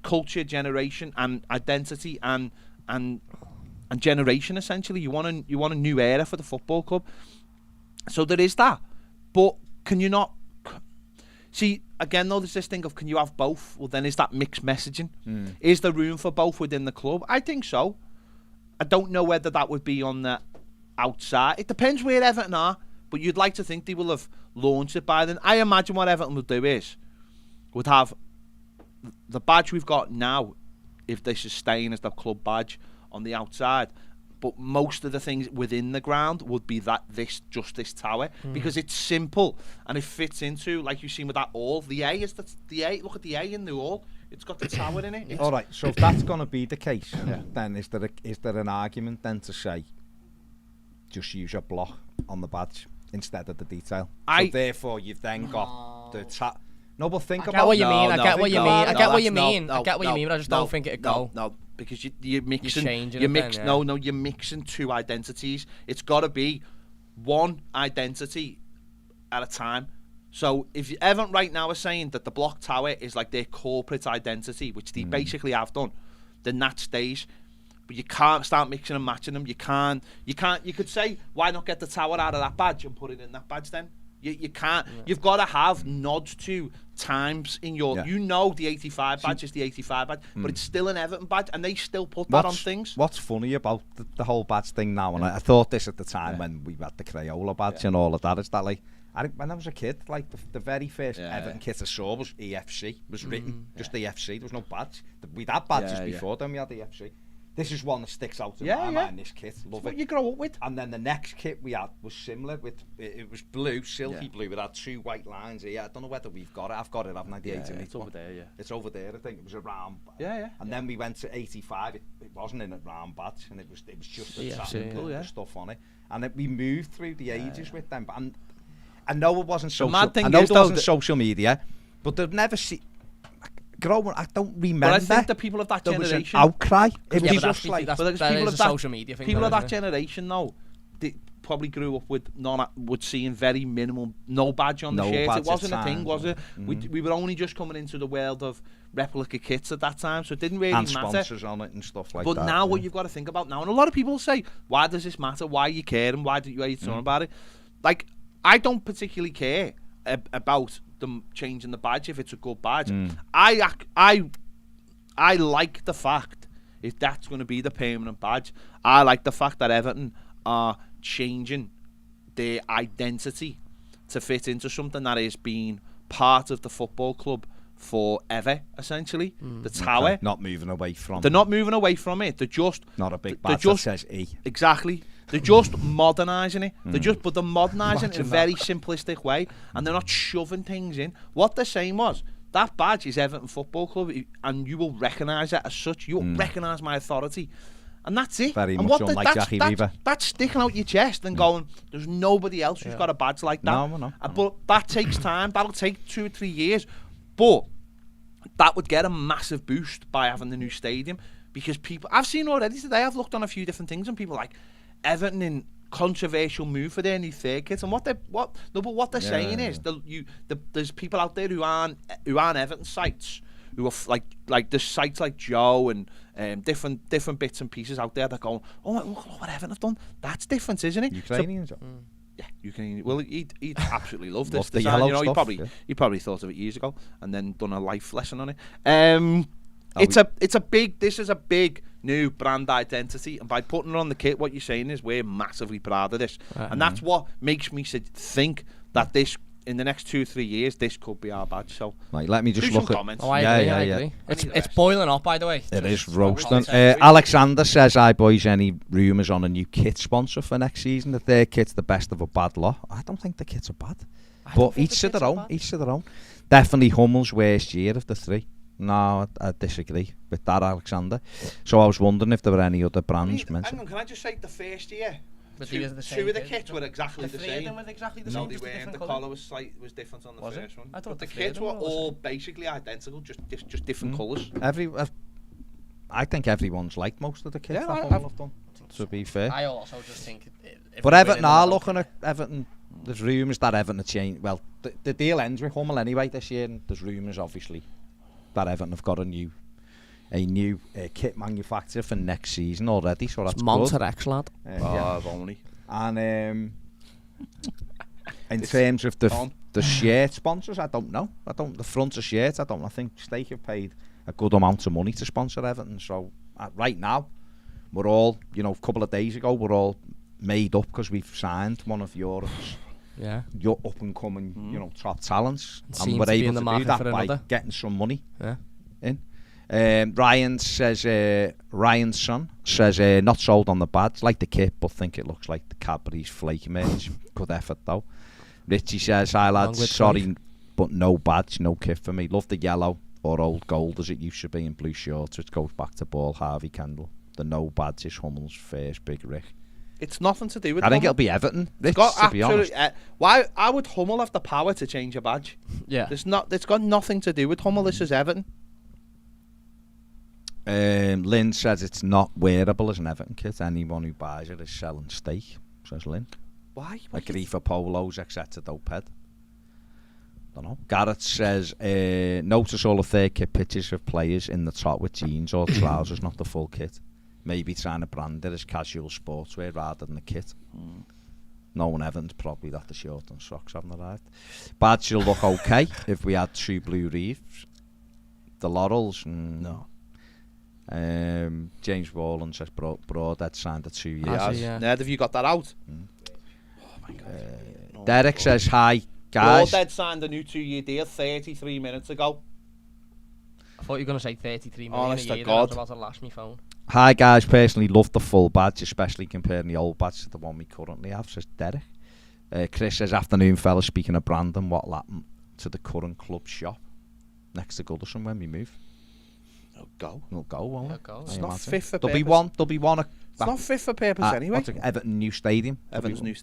Speaker 1: culture, generation, and identity, and generation. Essentially, you want a new era for the football club. So there is that. But can you not see? Again, though, there's this thing of, can you have both? Well, then is that mixed messaging? Is there room for both within the club? I think so. I don't know whether that would be on the outside. It depends where Everton are, but you'd like to think they will have launched it by then. I imagine what Everton would do would have the badge we've got now, if this is staying as the club badge on the outside, but most of the things within the ground would be this tower, because it's simple and it fits into, like you've seen with that all. The A is the A. Look at the A in the all. It's got the tower in it.
Speaker 2: All right. So if that's going to be the case, then is there an argument then to say just use a block on the badge instead of the detail? So therefore, you've then got the top. No, but think about.
Speaker 3: I get what you mean. I get what you mean. But I just don't think it'd go.
Speaker 1: No, because you're mixing. You're mixing two identities. It's got to be one identity at a time. So if Everton right now are saying that the block tower is like their corporate identity, which they basically have done, then that stays. But you can't start mixing and matching them. You can't. You could say, why not get the tower out of that badge and put it in that badge then? You can't. Yeah. You've got to have nods to times in your. Yeah. You know the 85 badge is the 85 badge, but it's still an Everton badge, and they still put that on things.
Speaker 2: What's funny about the whole badge thing now, and I thought this at the time when we had the Crayola badge and all of that, is that like, when I was a kid, like the very first Everton kit I saw was EFC, was written just EFC. There was no badge. We'd had badges before, then we had EFC. This is one that sticks out in my mind, this kit. Love it.
Speaker 1: What you grow up with.
Speaker 2: And then the next kit we had was similar. It was blue, silky blue. It had two white lines here. I don't know whether we've got it. I've got it, haven't I? The 88
Speaker 1: it's over there,
Speaker 2: It's over there, I think. It was a round. And then we went to 85. It wasn't in a round badge, and it was just the stuff on it. And we moved through the ages with them. And I know it wasn't social media, but they've never seen. I don't remember.
Speaker 1: But I think the people of that generation,
Speaker 2: was an outcry.
Speaker 3: It was just like people of that social media thing.
Speaker 1: People of that generation, though, they probably grew up with seeing very minimal, no badge on the shirt. It wasn't a thing, was it? We were only just coming into the world of replica kits at that time, so it didn't really matter.
Speaker 2: And sponsors on it and stuff like that.
Speaker 1: But now, what you've got to think about now, and a lot of people say, why does this matter? Why are you caring? Why are you talking about it? Like, I don't particularly care about them changing the badge if it's a good badge. I like the fact if that's going to be the permanent badge. I like the fact that Everton are changing their identity to fit into something that has been part of the football club forever, essentially. The tower.
Speaker 2: Okay. Not moving away from.
Speaker 1: They're not moving away from it. They're just
Speaker 2: not a big badge that says E.
Speaker 1: Exactly. They're just modernising it. But they're modernising it in a very simplistic way, and they're not shoving things in. What they're saying was, that badge is Everton Football Club, and you will recognise it as such. You will recognise my authority, and that's it.
Speaker 2: Very much unlike Jackie Weaver.
Speaker 1: That's sticking out your chest and going, there's nobody else who's got a badge like that.
Speaker 2: No.
Speaker 1: But that takes time. That'll take 2 or 3 years. But that would get a massive boost by having the new stadium, because people, I've seen already today, I've looked on a few different things, and people are like, Everton in controversial move for their new third kit, and what they're saying is there's people out there who aren't Everton sites, who are like the sites like Joe and different bits and pieces out there that going, oh look what Everton have done. That's different, isn't it?
Speaker 2: Ukrainians.
Speaker 1: Yeah, Ukrainian. Well, he'd absolutely love this
Speaker 2: the
Speaker 1: design.
Speaker 2: Yellow stuff,
Speaker 1: he probably thought of it years ago and then done a life lesson on it. This is a big new brand identity, and by putting it on the kit, what you're saying is we're massively proud of this, and that's what makes me think that this, in the next 2 or 3 years, this could be our badge. So,
Speaker 2: right, let me just look at comments.
Speaker 3: I agree. It's boiling up, by the way.
Speaker 2: It is roasting. Alexander says, "Hi boys, any rumours on a new kit sponsor for next season? The third kit's the best of a bad lot." I don't think the kits are bad, but each to their own. Definitely Hummel's worst year of the 3. No, I disagree with that, Alexander. So I was wondering if there were any other brands mentioned.
Speaker 1: Hang on, can I just say the first year?
Speaker 3: But
Speaker 1: two of the kits were exactly the same.
Speaker 3: 3 of them were exactly the
Speaker 1: no,
Speaker 3: same.
Speaker 1: they weren't. The colour was different on the first one. I thought the kits were all basically identical, just different colours.
Speaker 2: I think everyone's liked most of the kits that I've done. To be fair,
Speaker 3: I also just think.
Speaker 2: But Everton are looking at Everton. There's rumours that Everton are changing. Well, the deal ends with Hummel anyway this year, and there's rumours obviously that Everton have got a new kit manufacturer for next season already, so that's
Speaker 3: Monterex, lad.
Speaker 1: Only.
Speaker 2: And in terms of the shirt sponsors, I don't know. The front of shirts, I don't know. I think Stake have paid a good amount of money to sponsor Everton. So right now, we're all, a couple of days ago, we're all made up because we've signed one of Europe's your up and coming, top talents, and we're able to do that by getting some money in. Ryan's son says not sold on the badge, like the kit, but think it looks like the Cadbury's flake merch. Good effort though. Richie says, hi lads, sorry, but no badge, no kit for me. Love the yellow or old gold as it used to be in blue shorts, which goes back to Ball Harvey Kendall. The no badge is Hummel's first big Rick.
Speaker 1: It's nothing to do with
Speaker 2: I think
Speaker 1: Hummel.
Speaker 2: It'll be Everton.
Speaker 1: It's got absolutely. Why would Hummel have the power to change a badge?
Speaker 3: Yeah.
Speaker 1: It's got nothing to do with Hummel. This is Everton.
Speaker 2: Lynn says it's not wearable as an Everton kit. Anyone who buys it is selling steak, says Lynn.
Speaker 1: Why?
Speaker 2: Agree for polos, etc. Doped. Don't know. Garrett says, notice all the third kit pictures of players in the top with jeans or trousers, not the full kit. Maybe trying to brand it as casual sportswear rather than the kit. No one Everton's probably that the short and socks haven't arrived. Badge will look okay if we had 2 blue reefs. The laurels, no. James Rowland says Broadhead signed a 2 years.
Speaker 1: Ned, have you got that out? Oh my God.
Speaker 2: Derek says, hi guys.
Speaker 1: Broadhead signed a new 2-year deal 33 minutes ago.
Speaker 3: I thought you were going to say 33 million
Speaker 1: Honest
Speaker 3: a year.
Speaker 1: to God.
Speaker 3: I was about to lash my phone.
Speaker 2: Hi guys, personally love the full badge, especially comparing the old badge to the one we currently have, says Derek. Chris says, afternoon fella, speaking of Brandon, what'll happen to the current club shop next to Goodison when we move? It'll go, won't it?
Speaker 1: It's not fit for
Speaker 2: There'll
Speaker 1: purpose.
Speaker 2: be one.
Speaker 1: It's not fit for purpose anyway.
Speaker 2: What's it, Everton new stadium.
Speaker 1: Everton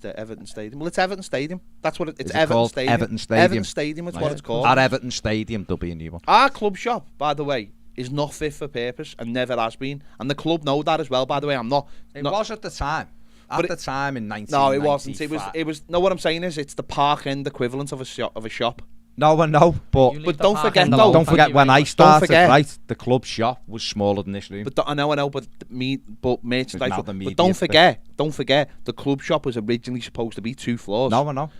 Speaker 1: Stadium. Well, it's Everton Stadium. That's what it's
Speaker 2: Everton
Speaker 1: called.
Speaker 2: Stadium.
Speaker 1: Everton Stadium. Everton Stadium is what it's called.
Speaker 2: At Everton Stadium, there'll be a new one.
Speaker 1: Our club shop, by the way, is not fit for purpose and never has been. And the club know that as well, by the way.
Speaker 2: It was at the time. At the time in 1995.
Speaker 1: No, it wasn't. It was. No, what I'm saying is, it's the Park End equivalent of a shop.
Speaker 2: No, I know, but
Speaker 1: don't forget,
Speaker 2: don't forget when I started, right? The club shop was smaller than this room.
Speaker 1: But I know, but merchandise. But don't forget, the club shop was originally supposed to be 2 floors.
Speaker 2: No, I know.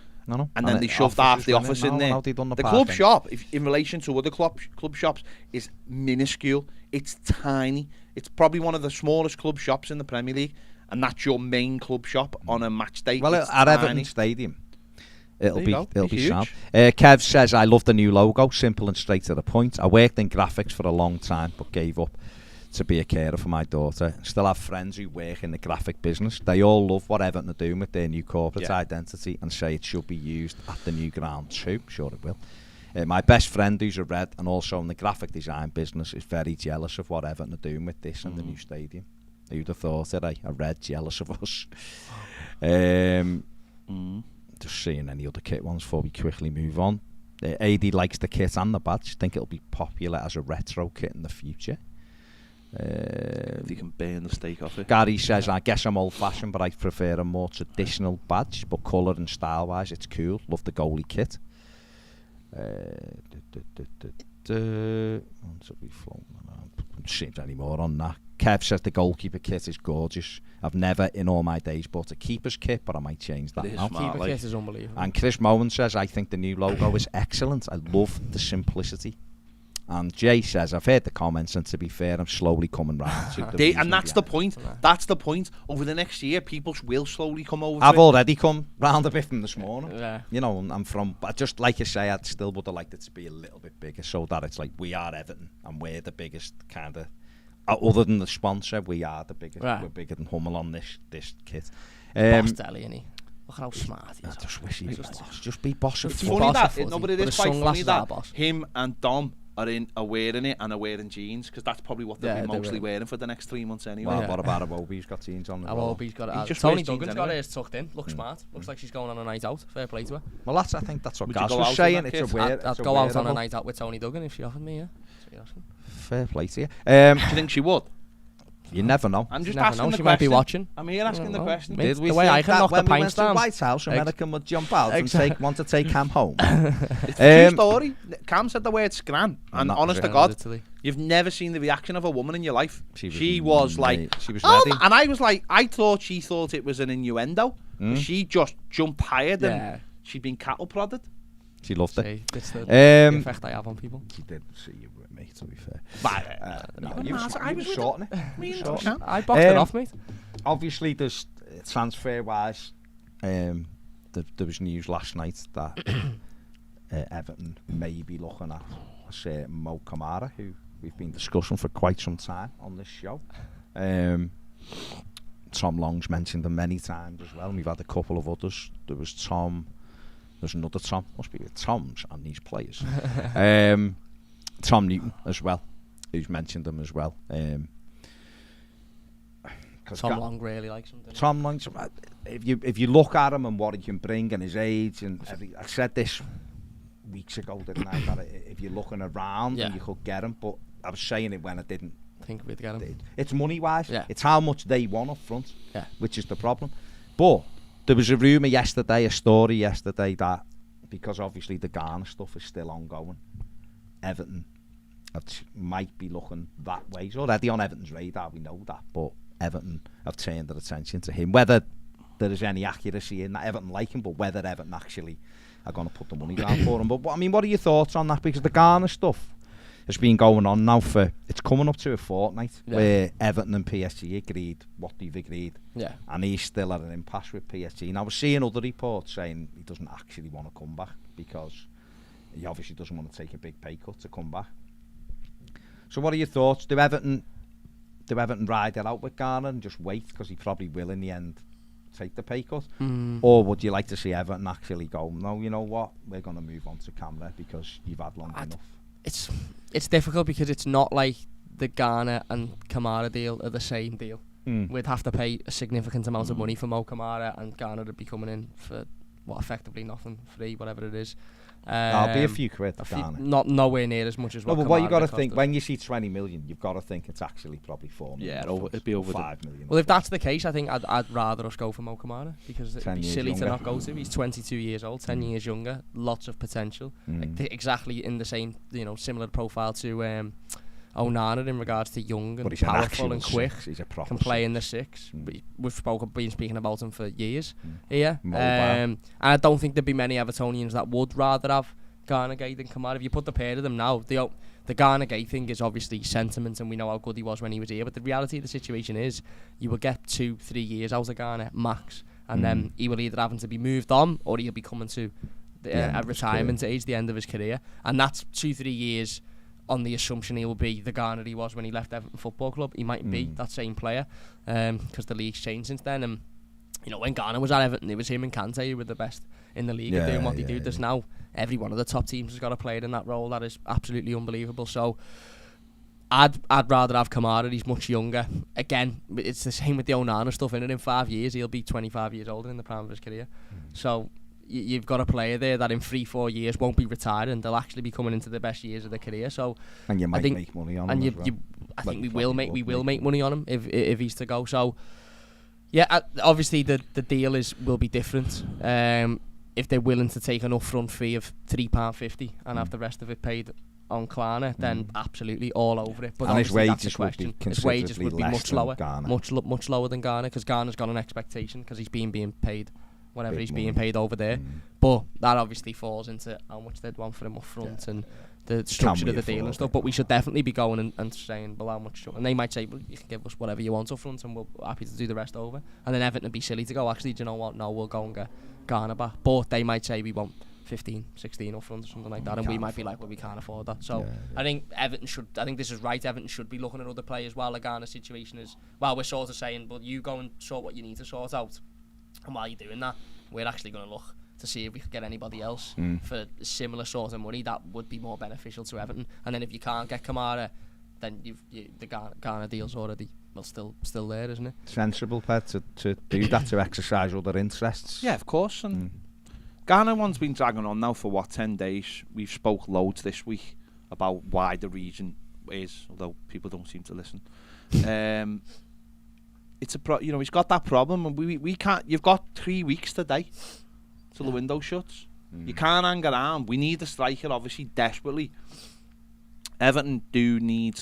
Speaker 1: And then they shoved half the office in there. The club shop, in relation to other club shops, is minuscule. It's tiny. It's probably one of the smallest club shops in the Premier League, and that's your main club shop on a match day.
Speaker 2: Well, at Everton Stadium. It'll be
Speaker 1: huge.
Speaker 2: sharp. Kev says, I love the new logo, simple and straight to the point. I worked in graphics for a long time, but gave up to be a carer for my daughter. Still have friends who work in the graphic business. They all love what Everton are doing with their new corporate identity and say it should be used at the new ground too. Sure it will. My best friend, who's a Red and also in the graphic design business, is very jealous of what Everton are doing with this and the new stadium. Who'd have thought it, a Red jealous of us. Just seeing any other kit ones before we quickly move on. AD likes the kit and the badge. Think it'll be popular as a retro kit in the future.
Speaker 1: They can burn the steak off it.
Speaker 2: Gary says, I guess I'm old fashioned, but I prefer a more traditional badge, but colour and style wise it's cool. Love the goalie kit. Seems any more on that. Kev says the goalkeeper kit is gorgeous. I've never in all my days bought a keeper's kit, but I might change that now.
Speaker 3: Keeper kit is unbelievable.
Speaker 2: And Chris Mowen says, I think the new logo is excellent. I love the simplicity. And Jay says, I've heard the comments, and to be fair, I'm slowly coming round to the
Speaker 1: and that's the point. That's the point. Over the next year, people will slowly come over.
Speaker 2: I've already come round a bit from this morning.
Speaker 3: Yeah.
Speaker 2: You know, I'm from, but just like you say, I'd still would have liked it to be a little bit bigger, so that it's like we are Everton and we're the biggest kind of. Other than the sponsor, we are the biggest. Right. We're bigger than Hummel on this kit.
Speaker 3: Boss Deli, isn't he? Look how smart he is.
Speaker 2: I just wish he was boss. Just be boss of
Speaker 1: It's funny that it is quite funny that him and Dom are wearing it and are wearing jeans, because that's probably what they'll be mostly wearing for the next 3 months anyway.
Speaker 2: Well, what about Awobi's got jeans on?
Speaker 3: Awobi's got it. Tony Duggan's got hers tucked in. Looks smart. Looks like she's going on a night out. Fair play to her.
Speaker 2: Well, I think that's what Gaz was saying.
Speaker 3: I'd go out on a night out with Tony Duggan if she offered me,
Speaker 2: Fair play to you.
Speaker 1: Do you think she would?
Speaker 2: You never know.
Speaker 1: I'm just asking the question.
Speaker 3: She might be watching.
Speaker 1: I'm here asking the question.
Speaker 2: Did we
Speaker 3: the way I can knock the
Speaker 2: pints
Speaker 3: down?
Speaker 2: When we went to White House, American would jump out and want to take Cam home.
Speaker 1: It's a true story. Cam said the word scram, and honest to God, you've never seen the reaction of a woman in your life. She was like,
Speaker 2: she was ready.
Speaker 1: And I was like, I thought she thought it was an innuendo. She just jumped higher than she'd been cattle prodded.
Speaker 2: She loved it.
Speaker 3: It's the effect I have on people.
Speaker 2: She did see you with me, to be fair.
Speaker 1: I was shorting it.
Speaker 3: I boxed it off, mate.
Speaker 2: Obviously, there's transfer-wise, there was news last night that Everton may be looking at Mo Kamara, who we've been discussing for quite some time on this show. Tom Long's mentioned them many times as well, and we've had a couple of others. There was Tom, there's another Tom, must be with Toms on these players. Tom Newton as well, who's mentioned them as well.
Speaker 3: Tom Long really likes him.
Speaker 2: Tom Long, if you look at him and what he can bring and his age, and I said this weeks ago, didn't I? That if you're looking around and you could get him, but I was saying it when I didn't
Speaker 3: think we'd get him.
Speaker 2: It's money wise.
Speaker 3: Yeah.
Speaker 2: It's how much they want up front, which is the problem. But there was a rumour yesterday, a story yesterday, that because obviously the Ghana stuff is still ongoing, Everton might be looking that way. It's already on Everton's radar, we know that, but Everton have turned their attention to him. Whether there is any accuracy in that, Everton like him, but whether Everton actually are going to put the money down for him. But I mean, what are your thoughts on that? Because the Ghana stuff has been going on now it's coming up to a fortnight where Everton and PSG agreed what they've agreed, and he's still at an impasse with PSG. And I was seeing other reports saying he doesn't actually want to come back because he obviously doesn't want to take a big pay cut to come back. So what are your thoughts? Do Everton ride it out with Gana and just wait, because he probably will in the end take the pay cut? Or would you like to see Everton actually go, no, you know what, we're going to move on to Kamara because you've had long enough?
Speaker 3: It's difficult because it's not like the Gana and Kamara deal are the same deal. We'd have to pay a significant amount of money for Mo Kamara, and Gana would be coming in for effectively nothing, free, whatever it is.
Speaker 2: I'll be a few quid.
Speaker 3: Not nowhere near as much as what.
Speaker 2: No, but what you got to think, when you see 20 million, you've got to think it's actually probably 4 million.
Speaker 1: Yeah, it'd be over
Speaker 2: 5 million.
Speaker 3: Well, if that's the case, I think I'd rather us go for Mo Kamara, because it'd be silly to not go to. He's 22 years old, 10 years younger, lots of potential, exactly in the same, similar profile to Onana in regards to young and powerful and quick.
Speaker 2: He's a proper
Speaker 3: can play in the six. We've been speaking about him for years here. And I don't think there'd be many Evertonians that would rather have Gana Gay than Kamara. If you put the pair of them now, the Gana Gay thing is obviously sentiment, and we know how good he was when he was here, but the reality of the situation is you will get 2-3 years out of Gana max, and then he will either having to be moved on, or he'll be coming to a retirement age, the end of his career, and that's 2-3 years on the assumption he will be the Ghana he was when he left Everton Football Club. He might be that same player, because the league's changed since then. And when Ghana was at Everton, it was him and Kante who were the best in the league at doing what they do. There's now every one of the top teams has got a player in that role that is absolutely unbelievable. So I'd rather have Kamara. He's much younger. Again, it's the same with the Onana stuff. In 5 years, he'll be 25 years older in the prime of his career. So you've got a player there that in 3-4 years won't be retired, and they'll actually be coming into the best years of their career. So,
Speaker 2: and you might make money on him.
Speaker 3: I think we will make money on him if he's to go. So, yeah, obviously the deal will be different. If they're willing to take an upfront fee of £3.50 and have the rest of it paid on Klarna, then absolutely all over it. But
Speaker 2: and his wages
Speaker 3: would be much lower, much lower than Ghana, because Ghana's got an expectation because he's being paid whatever he's being paid over there. But that obviously falls into how much they'd want for him up front and the structure of the deal and stuff. But we should definitely be going and saying, well, how much? And they might say, well, you can give us whatever you want up front, and we're happy to do the rest over. And then Everton would be silly to go, actually, do you know what? No, we'll go and get Ghana back. But they might say we want 15, 16 up front or something like that, and we might be like, well, we can't afford that. So I think Everton should, I think this is right, Everton should be looking at other players while the Ghana situation is, well, we're sort of saying, well, you go and sort what you need to sort out, and while you're doing that, we're actually going to look to see if we could get anybody else for similar sort of money that would be more beneficial to Everton. And then if you can't get Kamara, then the Ghana deal's already still there, isn't it?
Speaker 2: Sensible, Pet, to do that, to exercise other interests.
Speaker 1: Yeah, of course. And Ghana one's been dragging on now for 10 days. We've spoke loads this week about why the reason is, although people don't seem to listen. It's he's got that problem, and we can't. You've got 3 weeks today till the window shuts. You can't hang around. We need a striker, obviously, desperately. Everton do need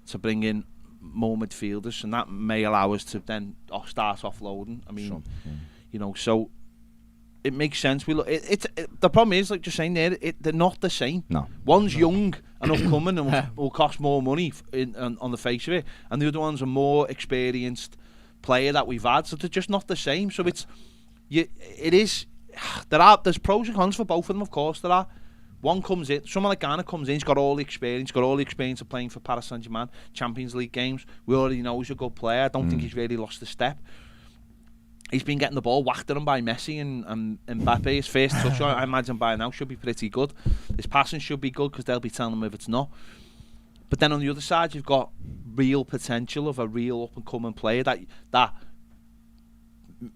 Speaker 1: to bring in more midfielders, and that may allow us to then start offloading. I mean, so it makes sense. The problem is, like you're saying there, they're not the same.
Speaker 2: No.
Speaker 1: One's young and upcoming and will cost more money on the face of it, and the other one's a more experienced player that we've had, so they're just not the same. So there's pros and cons for both of them, of course there are, One comes in, someone like Gana comes in, he's got all the experience, of playing for Paris Saint-Germain, Champions League games. We already know he's a good player. I don't think he's really lost a step. He's been getting the ball whacked at him by Messi and Mbappe. His first touch, I imagine by now, should be pretty good. His passing should be good because they'll be telling him if it's not. But then on the other side, you've got real potential of a real up-and-coming player that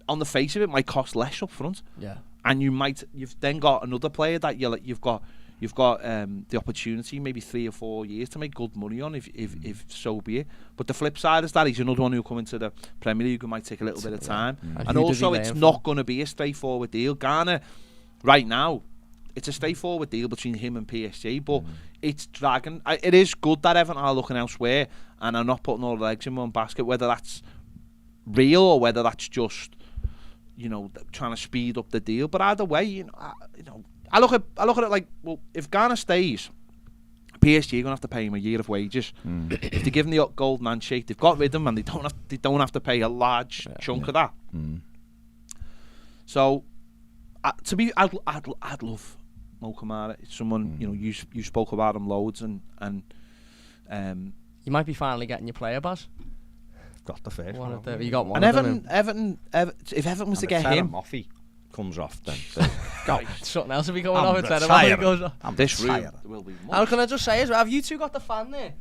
Speaker 1: on the face of it might cost less up front.
Speaker 3: Yeah.
Speaker 1: And you've then got another player that you've got the opportunity maybe 3 or 4 years to make good money on if so be it. But the flip side is that he's another one who'll come into the Premier League who might take a little bit of time. And also it's not going to be a straightforward deal. Ghana, right now, it's a straightforward deal between him and PSG, but it's dragging. It is good that Everton are looking elsewhere and are not putting all the eggs in one basket, whether that's real or whether that's just, trying to speed up the deal. But either way, I look at it like, well, if Ghana stays, PSG are going to have to pay him a year of wages. If they give him the golden handshake, they've got rid of him and they don't have to pay a large chunk of that. So, I'd love Mo Kamara. It's someone you spoke about him loads and
Speaker 3: you might be finally getting your player, Baz.
Speaker 2: Got the first one.
Speaker 3: You got one.
Speaker 1: And Everton, if Everton was to get him,
Speaker 2: Toffee comes off then.
Speaker 3: Something else will be going on.
Speaker 2: I'm
Speaker 1: this
Speaker 2: retired.
Speaker 1: Will be much.
Speaker 3: How can I just say as well? Have you two got the fan there?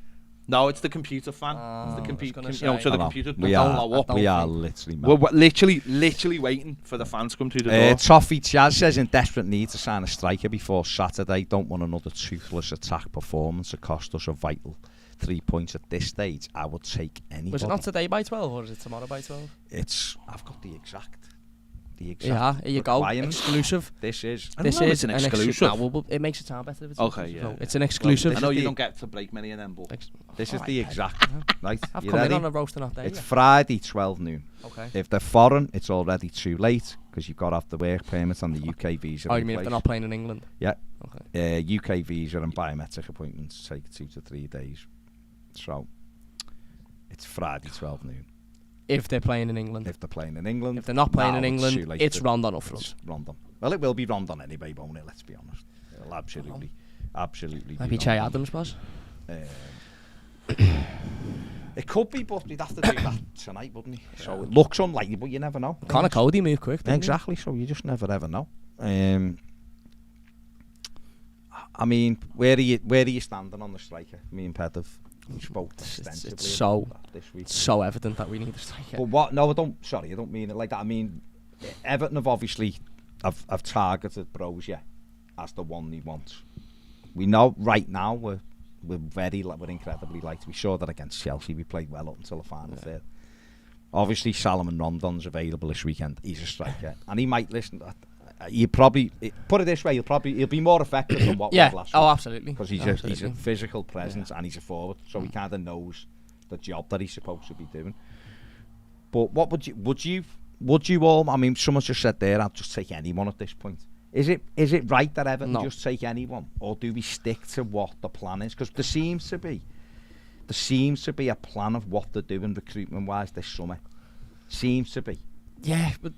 Speaker 1: No, it's the computer fan. It's the computer. So the computer.
Speaker 2: We are literally.
Speaker 1: We're literally waiting for the fans to come through the door.
Speaker 2: Toffee Chaz says in desperate need to sign a striker before Saturday. Don't want another toothless attack performance. It cost us a vital 3 points at this stage. I would take anybody.
Speaker 3: Was it not today by 12 or is it tomorrow by 12?
Speaker 2: I've got the exact.
Speaker 3: Yeah, here you go. Exclusive.
Speaker 2: This is
Speaker 1: an exclusive.
Speaker 3: It makes it sound better. If it's
Speaker 1: okay, yeah.
Speaker 3: So it's an exclusive.
Speaker 1: I know you don't get to break many of them, but
Speaker 2: this is the exact. Right,
Speaker 3: I've come in on a roast and not day.
Speaker 2: It's Friday, 12 noon.
Speaker 3: Okay.
Speaker 2: If they're foreign, it's already too late because you've got to have the work permit and the UK visa.
Speaker 3: Oh, you mean if they're not playing in England?
Speaker 2: Yeah.
Speaker 3: Okay.
Speaker 2: UK visa and biometric appointments take 2 to 3 days. So it's Friday, 12 noon.
Speaker 3: If they're playing in England.
Speaker 2: If they're playing in England.
Speaker 3: If they're not playing in England, it's Rondon up front.
Speaker 2: Rondon. Well, it will be Rondon anyway, won't it? Let's be honest. It'll absolutely.
Speaker 3: Maybe Che Adams, boss.
Speaker 2: It could be, but we'd have to do that tonight, wouldn't he? Yeah. So it looks unlikely, but you never know.
Speaker 3: Connor Cody moved quick.
Speaker 2: Exactly. So you just never ever know. I mean, where are you standing on the striker? Me and Ped have spoke extensively
Speaker 3: it's
Speaker 2: this week.
Speaker 3: So evident that we need a striker.
Speaker 2: But what? No, I don't mean it like that. I mean, Everton have obviously have targeted Brozier as the one he wants. We know right now we're incredibly light. We saw that against Chelsea. We played well up until the final third. Obviously, Salomon Rondon's available this weekend. He's a striker, and he might listen. You probably put it this way. He'll be more effective than what we had last week.
Speaker 3: Absolutely.
Speaker 2: Because he's a physical presence and he's a forward, so he kind of knows the job that he's supposed to be doing. But what would you all? I mean, someone just said there, I'd just take anyone at this point. Is it right that Everton just take anyone, or do we stick to what the plan is? Because there seems to be a plan of what they're doing recruitment wise this summer. Seems to be.
Speaker 3: Yeah, but.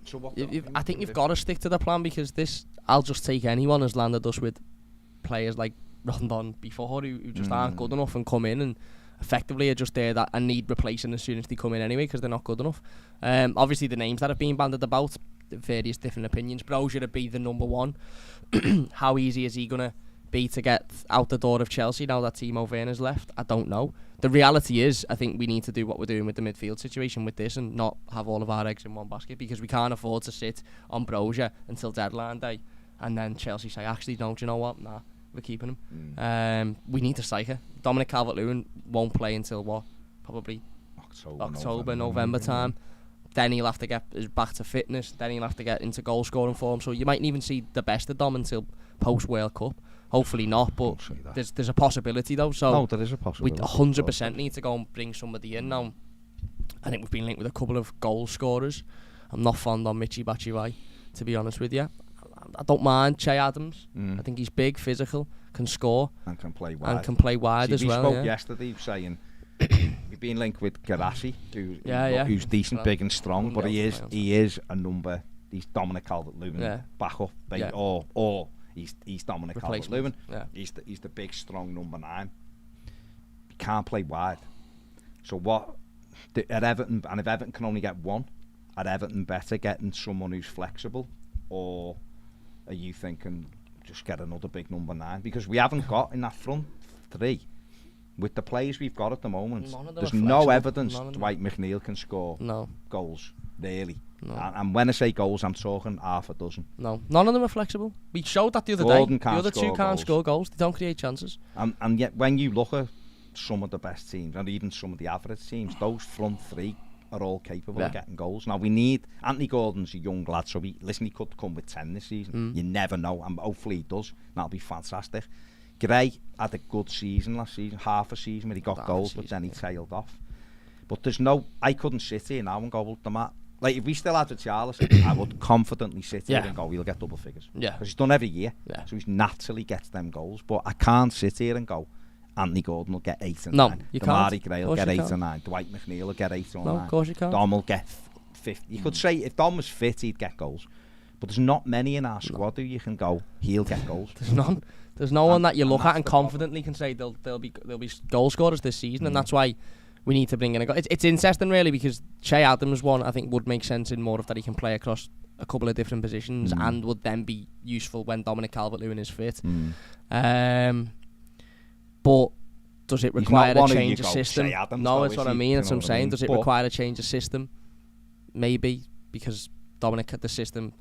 Speaker 3: So I think you've got to stick to the plan because this I'll just take anyone has landed us with players like Rondon before who just aren't good enough and come in and effectively are just there that and need replacing as soon as they come in anyway because they're not good enough. Obviously the names that have been bandied about, various different opinions. Brozier to be the number one. How easy is he gonna be to get out the door of Chelsea now that Timo Werner's left? I don't know. The reality is, I think we need to do what we're doing with the midfield situation with this and not have all of our eggs in one basket because we can't afford to sit on Brozier until deadline day and then Chelsea say, actually, don't you know what? Nah, we're keeping him. We need a striker. Dominic Calvert-Lewin won't play until what? Probably October, November time. Then he'll have to get back to fitness. Then he'll have to get into goal scoring form. So you mightn't even see the best of Dom until post World Cup. Hopefully not, but there's a possibility though. So
Speaker 2: there is a possibility.
Speaker 3: We 100% need to go and bring somebody in now. I think we've been linked with a couple of goal scorers. I'm not fond on Michy Batshuayi, to be honest with you. I don't mind Che Adams. I think he's big, physical, can score
Speaker 2: and can play wide.
Speaker 3: As well.
Speaker 2: We spoke yesterday saying we've been linked with Garassi, who's decent, big and strong, but he is a number. He's Dominic Calvert-Lewin backup, or He's Dominic
Speaker 3: Replacement.
Speaker 2: Calvert-Lewin. Yeah. He's the big, strong number 9. He can't play wide. So what? At Everton, and if Everton can only get one, at Everton better getting someone who's flexible, or are you thinking just get another big number 9? Because we haven't got in that front 3. With the players we've got at the moment, there's no evidence Dwight McNeil can score goals, really.
Speaker 3: No.
Speaker 2: And when I say goals, I'm talking half a dozen.
Speaker 3: No, none of them are flexible. We showed that the other day. The other two can't score goals. They don't create chances.
Speaker 2: And yet, when you look at some of the best teams, and even some of the average teams, those front 3 are all capable of getting goals. Now, we need... Anthony Gordon's a young lad, so he could come with 10 this season. You never know, and hopefully he does. That'll be fantastic. Gray had a good season last season, half a season where he got goals, but then he tailed off. But there's no... I couldn't sit here now and go, well, like, if we still had Richarlison, I would confidently sit here and go, he'll get double figures. Yeah. Because he's done every year, so he's naturally gets them goals. But I can't sit here and go, Anthony Gordon will get 8 and 9.
Speaker 3: You can't.
Speaker 2: Kamari Gray will get 8 and 9. Dwight McNeil will get 8 or 9.
Speaker 3: No, of course you can't.
Speaker 2: Dom will get 50. You could say, if Dom was fit, he'd get goals. But there's not many in our squad who you can go, he'll get goals.
Speaker 3: There's none. There's no one that you look at and confidently can say they'll be goal scorers this season, and that's why we need to bring in a goal. It's interesting, really, because Che Adams one I think would make sense in more of that he can play across a couple of different positions and would then be useful when Dominic Calvert-Lewin is fit. But does it require a change of system? No, that's what I mean. That's what I'm saying. Does it require a change of system? Maybe, because the system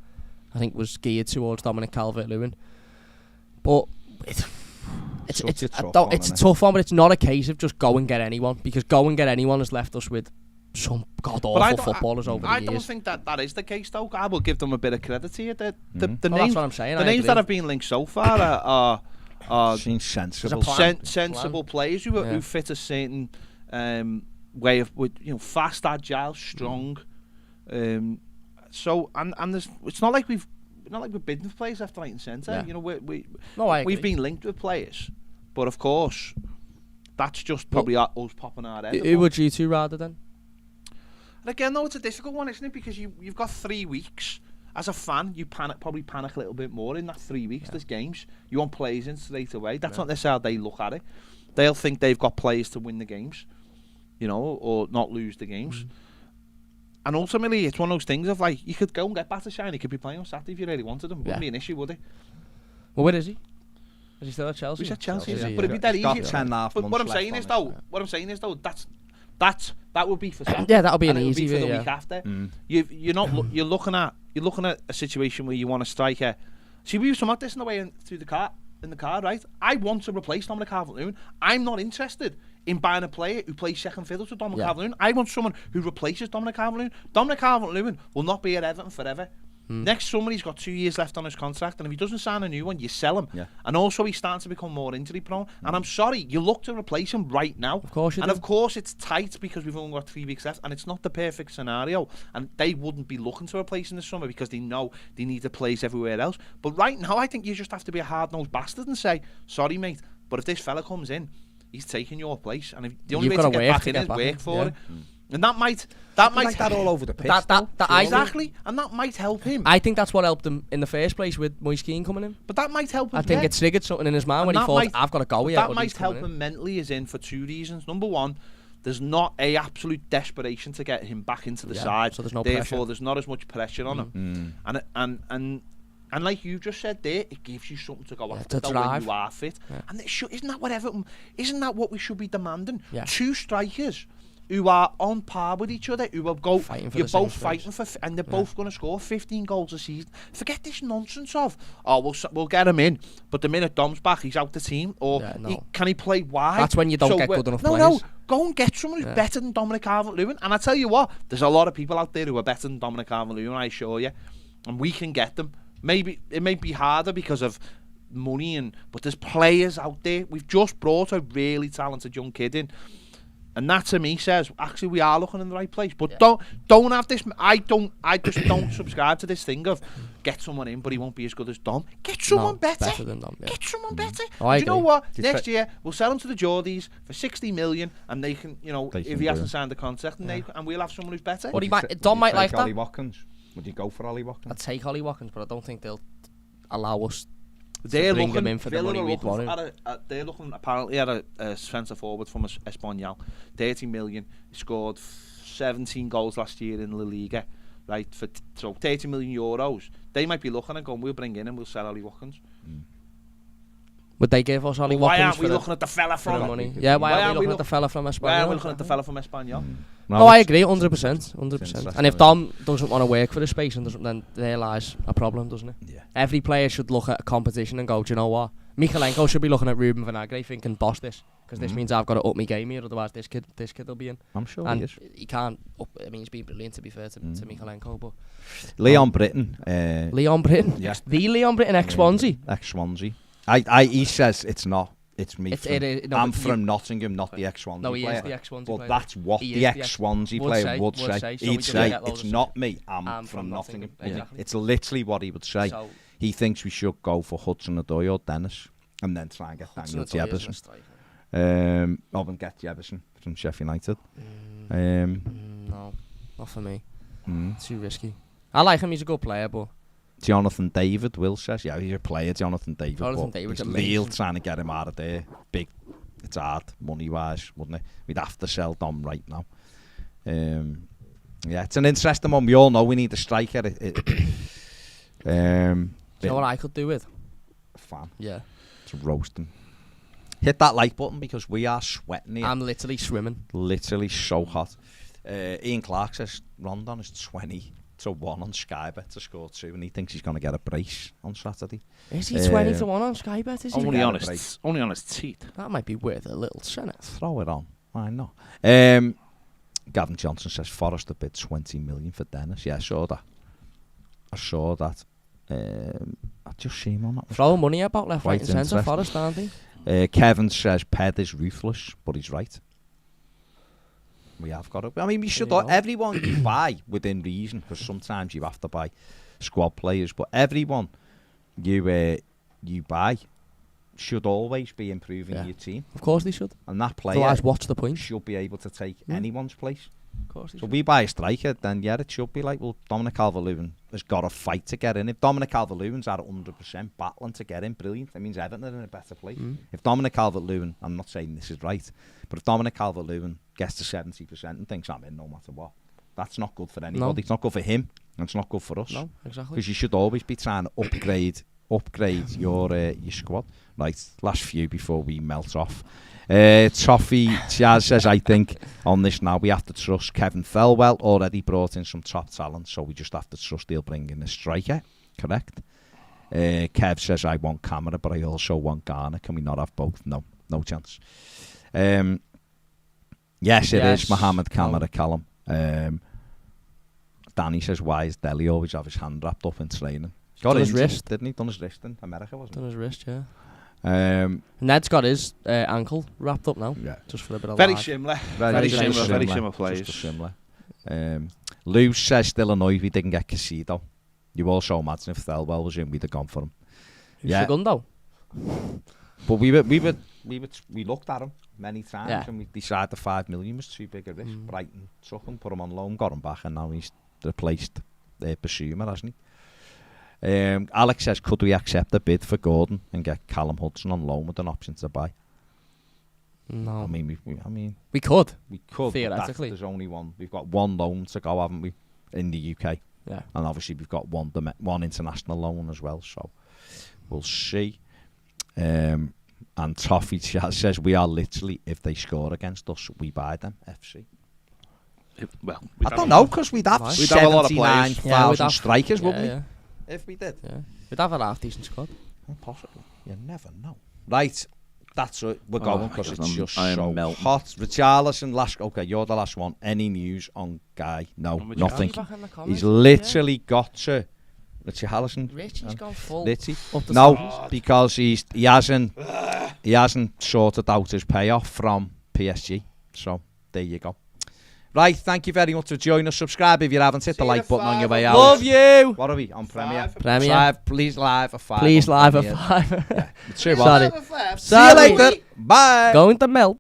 Speaker 3: I think was geared towards Dominic Calvert-Lewin. But it's a tough one, but it's not a case of just go and get anyone, because go and get anyone has left us with some god-awful footballers over the years.
Speaker 1: I don't think that is the case, though. I will give them a bit of credit here. The names,
Speaker 3: that's what I'm saying.
Speaker 1: The names that have been linked so far are
Speaker 2: sensible
Speaker 1: players who fit a certain way of, fast, agile, strong. So there's, it's not like we're bidding for players left, right, and centre. We've been linked with players, but of course, that's just probably us popping our head.
Speaker 3: Who would you two rather then?
Speaker 1: And again, though, it's a difficult one, isn't it? Because you've got 3 weeks. As a fan, you probably panic a little bit more in that 3 weeks. There's games. You want players in straight away. That's not necessarily how they look at it. They'll think they've got players to win the games, or not lose the games. And ultimately, it's one of those things of, like, you could go and get Battershine. He could be playing on Saturday if you really wanted him. Wouldn't be an issue, would it?
Speaker 3: Well, where is he? Is he still at Chelsea?
Speaker 1: He's at Chelsea, but it'd be that easy. But what I'm saying is, though, that would be for Saturday.
Speaker 3: Yeah, that'll be an easy
Speaker 1: for the week after. You're looking at a situation where you want a striker. See, we used to have this in the way through the car. In the car, right? I want to replace Dominic Calvert-Lewin. I'm not interested in buying a player who plays second fiddle to Dominic Calvert-Lewin. I want someone who replaces Dominic Calvert-Lewin. Dominic Calvert-Lewin will not be at Everton forever. Next summer, he's got 2 years left on his contract, and if he doesn't sign a new one, you sell him. And also, he's starting to become more injury prone. And I'm sorry, you look to replace him right now.
Speaker 3: Of course you do.
Speaker 1: And of course, it's tight because we've only got 3 weeks left, and it's not the perfect scenario. And they wouldn't be looking to replace in the summer because they know they need to place everywhere else. But right now, I think you just have to be a hard-nosed bastard and say, sorry, mate, but if this fella comes in, he's taking your place, and if the only way to get back in is work for it. And that might
Speaker 2: like that all over the pitch.
Speaker 1: Exactly, and that might help him.
Speaker 3: I think that's what helped him in the first place with Moise Keane coming in.
Speaker 1: But that might help him.
Speaker 3: I think it triggered something in his mind when he thought, I've got to go here.
Speaker 1: That might help him mentally, as in for 2 reasons. Number one, there's not a absolute desperation to get him back into the side.
Speaker 3: So there's no
Speaker 1: Therefore,
Speaker 3: pressure.
Speaker 1: there's not as much pressure on him. And like you just said there, it gives you something to go after when you are fit. And isn't that what we should be demanding? 2 strikers who are on par with each other, who are you're both fighting for, and they're both going to score 15 goals a season. Forget this nonsense of, we'll get him in, but the minute Dom's back, he's out the team, or can he play wide?
Speaker 3: That's when you don't get good enough players.
Speaker 1: No, go and get someone who's better than Dominic Calvert-Lewin. And I tell you what, there's a lot of people out there who are better than Dominic Calvert-Lewin, I assure you, and we can get them. Maybe it may be harder because of money, but there's players out there. We've just brought a really talented young kid in. And that to me says, actually, we are looking in the right place. But don't have this. I just don't subscribe to this thing of get someone in, but he won't be as good as Dom. Get someone better than Dom. Get someone better. Do you know what? Next year we'll sell him to the Geordies for 60 million, and they can, if he hasn't signed the contract, and we'll have someone who's better.
Speaker 3: But Dom might like that.
Speaker 2: Ollie Watkins. Would you go for Ollie Watkins?
Speaker 3: I'd take Ollie Watkins, but I don't think they'll allow us
Speaker 1: They're
Speaker 3: bring
Speaker 1: looking
Speaker 3: him in for the
Speaker 1: Villa
Speaker 3: money
Speaker 1: are
Speaker 3: we'd
Speaker 1: looking
Speaker 3: want him.
Speaker 1: they're looking apparently at a centre forward from Espanyol, 30 million. He scored 17 goals last year in La Liga, right? So 30 million euros. They might be looking and going, we'll bring in and we'll sell Ollie Watkins.
Speaker 3: Would they give us Ollie
Speaker 1: Why
Speaker 3: Watkins
Speaker 1: aren't we
Speaker 3: for
Speaker 1: looking at the fella
Speaker 3: for the
Speaker 1: from?
Speaker 3: money? Yeah, why aren't we looking at the fella from Espanyol?
Speaker 1: Why aren't we looking at the fella from Espanyol?
Speaker 3: No, I agree, 100%. And if Dom doesn't want to work for the space, and then there lies a problem, doesn't it?
Speaker 2: Yeah.
Speaker 3: Every player should look at a competition and go, do you know what? Michalenko should be looking at Ruben Vinagre thinking, boss this, because this means I've got to up my game here, otherwise this kid will be in.
Speaker 2: I'm sure
Speaker 3: and
Speaker 2: he is.
Speaker 3: he can't up, I mean, he's been brilliant, to be fair to Michalenko, but...
Speaker 2: Leon Britton.
Speaker 3: Leon Britton?
Speaker 2: Yeah.
Speaker 3: The Leon Britton, ex-Swansea?
Speaker 2: Ex-Swansea. He says it's not. It's me. I'm from Nottingham, not the ex-Swansea player.
Speaker 3: No, he is the ex-Swansea player.
Speaker 2: But that's what the ex-Swansea player would say. He'd say, it's not me, I'm from Nottingham.
Speaker 3: Exactly.
Speaker 2: It's literally what he would say. So he thinks we should go for Hudson-Odoi or Dennis, and then try and get Daniel Jefferson. And get Jefferson from Sheffield United.
Speaker 3: No, not for me. Too risky. I like him, he's a good player, but...
Speaker 2: Jonathan David, Will says, yeah, he's a player, Jonathan David.
Speaker 3: Jonathan David's
Speaker 2: he's
Speaker 3: amazing.
Speaker 2: Lille trying to get him out of there. Big, it's hard, money-wise, wouldn't it? We'd have to sell Dom right now. Yeah, it's an interesting one. We all know we need a striker.
Speaker 3: You know what I could do with?
Speaker 2: Fan.
Speaker 3: Yeah.
Speaker 2: To roast him. Hit that like button because we are sweating here.
Speaker 3: I'm literally swimming.
Speaker 2: Literally so hot. Ian Clark says Rondon is 20-1 on Sky Bet to score 2, and he thinks he's going to get a brace on Saturday.
Speaker 3: Is he 20-1 on Sky Bet? Is he?
Speaker 1: Only on his teeth.
Speaker 3: That might be worth a little senate.
Speaker 2: Throw it on. Why not? Gavin Johnson says Forrest a bid 20 million for Dennis. Yeah, I saw that. I just see him on that.
Speaker 3: Throw money about left, right, and centre.
Speaker 2: interesting.
Speaker 3: Forrest, aren't he?
Speaker 2: Kevin says Ped is ruthless, but he's right. We have got to. I mean, we should. Everyone you buy within reason, because sometimes you have to buy squad players, but everyone you buy should always be improving your team.
Speaker 3: Of course they should.
Speaker 2: And that player,
Speaker 3: otherwise, what's the point?
Speaker 2: Should be able to take anyone's place.
Speaker 3: Of course they
Speaker 2: So
Speaker 3: should.
Speaker 2: we buy a striker, then it should be like, well, Dominic Calvert-Lewin has got a fight to get in. If Dominic Calvert-Lewin's at 100% battling to get in, brilliant. That means Everton are in a better place. If Dominic Calvert-Lewin, I'm not saying this is right, but if Dominic Calvert-Lewin gets to 70% and thinks I'm in no matter what, that's not good for anybody.
Speaker 3: No.
Speaker 2: It's not good for him, and it's not good for us.
Speaker 3: No, exactly.
Speaker 2: Because you should always be trying to upgrade your squad. Right, last few before we melt off. Toffee Chaz says, I think on this now we have to trust Kevin Thelwell. Already brought in some top talent, so we just have to trust he'll bring in a striker. Correct. Kev says, I want Kamara, but I also want Gana. Can we not have both? No chance. Yes, it is Mohamed Kamara, Callum. Danny says, why is Dele always have his hand wrapped up in training?
Speaker 3: Got his wrist,
Speaker 2: didn't he? Done his wrist in America, wasn't
Speaker 3: Done his wrist, yeah.
Speaker 2: Ned's
Speaker 3: got his ankle wrapped up now.
Speaker 2: Yeah.
Speaker 3: Just for a bit of
Speaker 1: Very
Speaker 3: lag.
Speaker 1: similar.
Speaker 2: Very
Speaker 1: similar players.
Speaker 2: Just similar. Lou says still annoyed we didn't get Casido. You also imagine if Thelwell was in, we'd have gone for him.
Speaker 3: Segundo.
Speaker 2: But we looked at him many times and we decided the 5 million was too big a risk. Brighton took him, put him on loan, got him back, and now he's replaced Basuma, hasn't he? Alex says, could we accept a bid for Gordon and get Callum Hudson on loan with an option to buy?
Speaker 3: No.
Speaker 2: I mean,
Speaker 3: we could.
Speaker 2: We could.
Speaker 3: Theoretically.
Speaker 2: There's only one. We've got one loan to go, haven't we, in the UK?
Speaker 3: Yeah.
Speaker 2: And obviously we've got one international loan as well, so we'll see. And Toffee says, we are literally, if they score against us, we buy them, FC.
Speaker 1: Well,
Speaker 2: I don't know, because we'd have 79,000 strikers, wouldn't we?
Speaker 3: Yeah.
Speaker 2: If we did.
Speaker 3: Yeah. We'd have a half-decent squad.
Speaker 2: Possibly. You never know. Right. That's it. We're going because it's just so
Speaker 1: melting.
Speaker 2: hot. Richarlison, okay, you're the last one. Any news on Guy? No, nothing. He's literally got to. Richarlison.
Speaker 3: Richie's gone full.
Speaker 2: Richie? No, because he hasn't sorted out his payoff from PSG. So there you go. Right, thank you very much for joining us. Subscribe if you haven't. Hit the like button on your way out.
Speaker 3: Love you.
Speaker 2: What are we on Premiere?
Speaker 3: Please live at 5.
Speaker 2: Please live at 5.
Speaker 3: Sorry.
Speaker 2: See you later. Bye.
Speaker 3: Going to melt.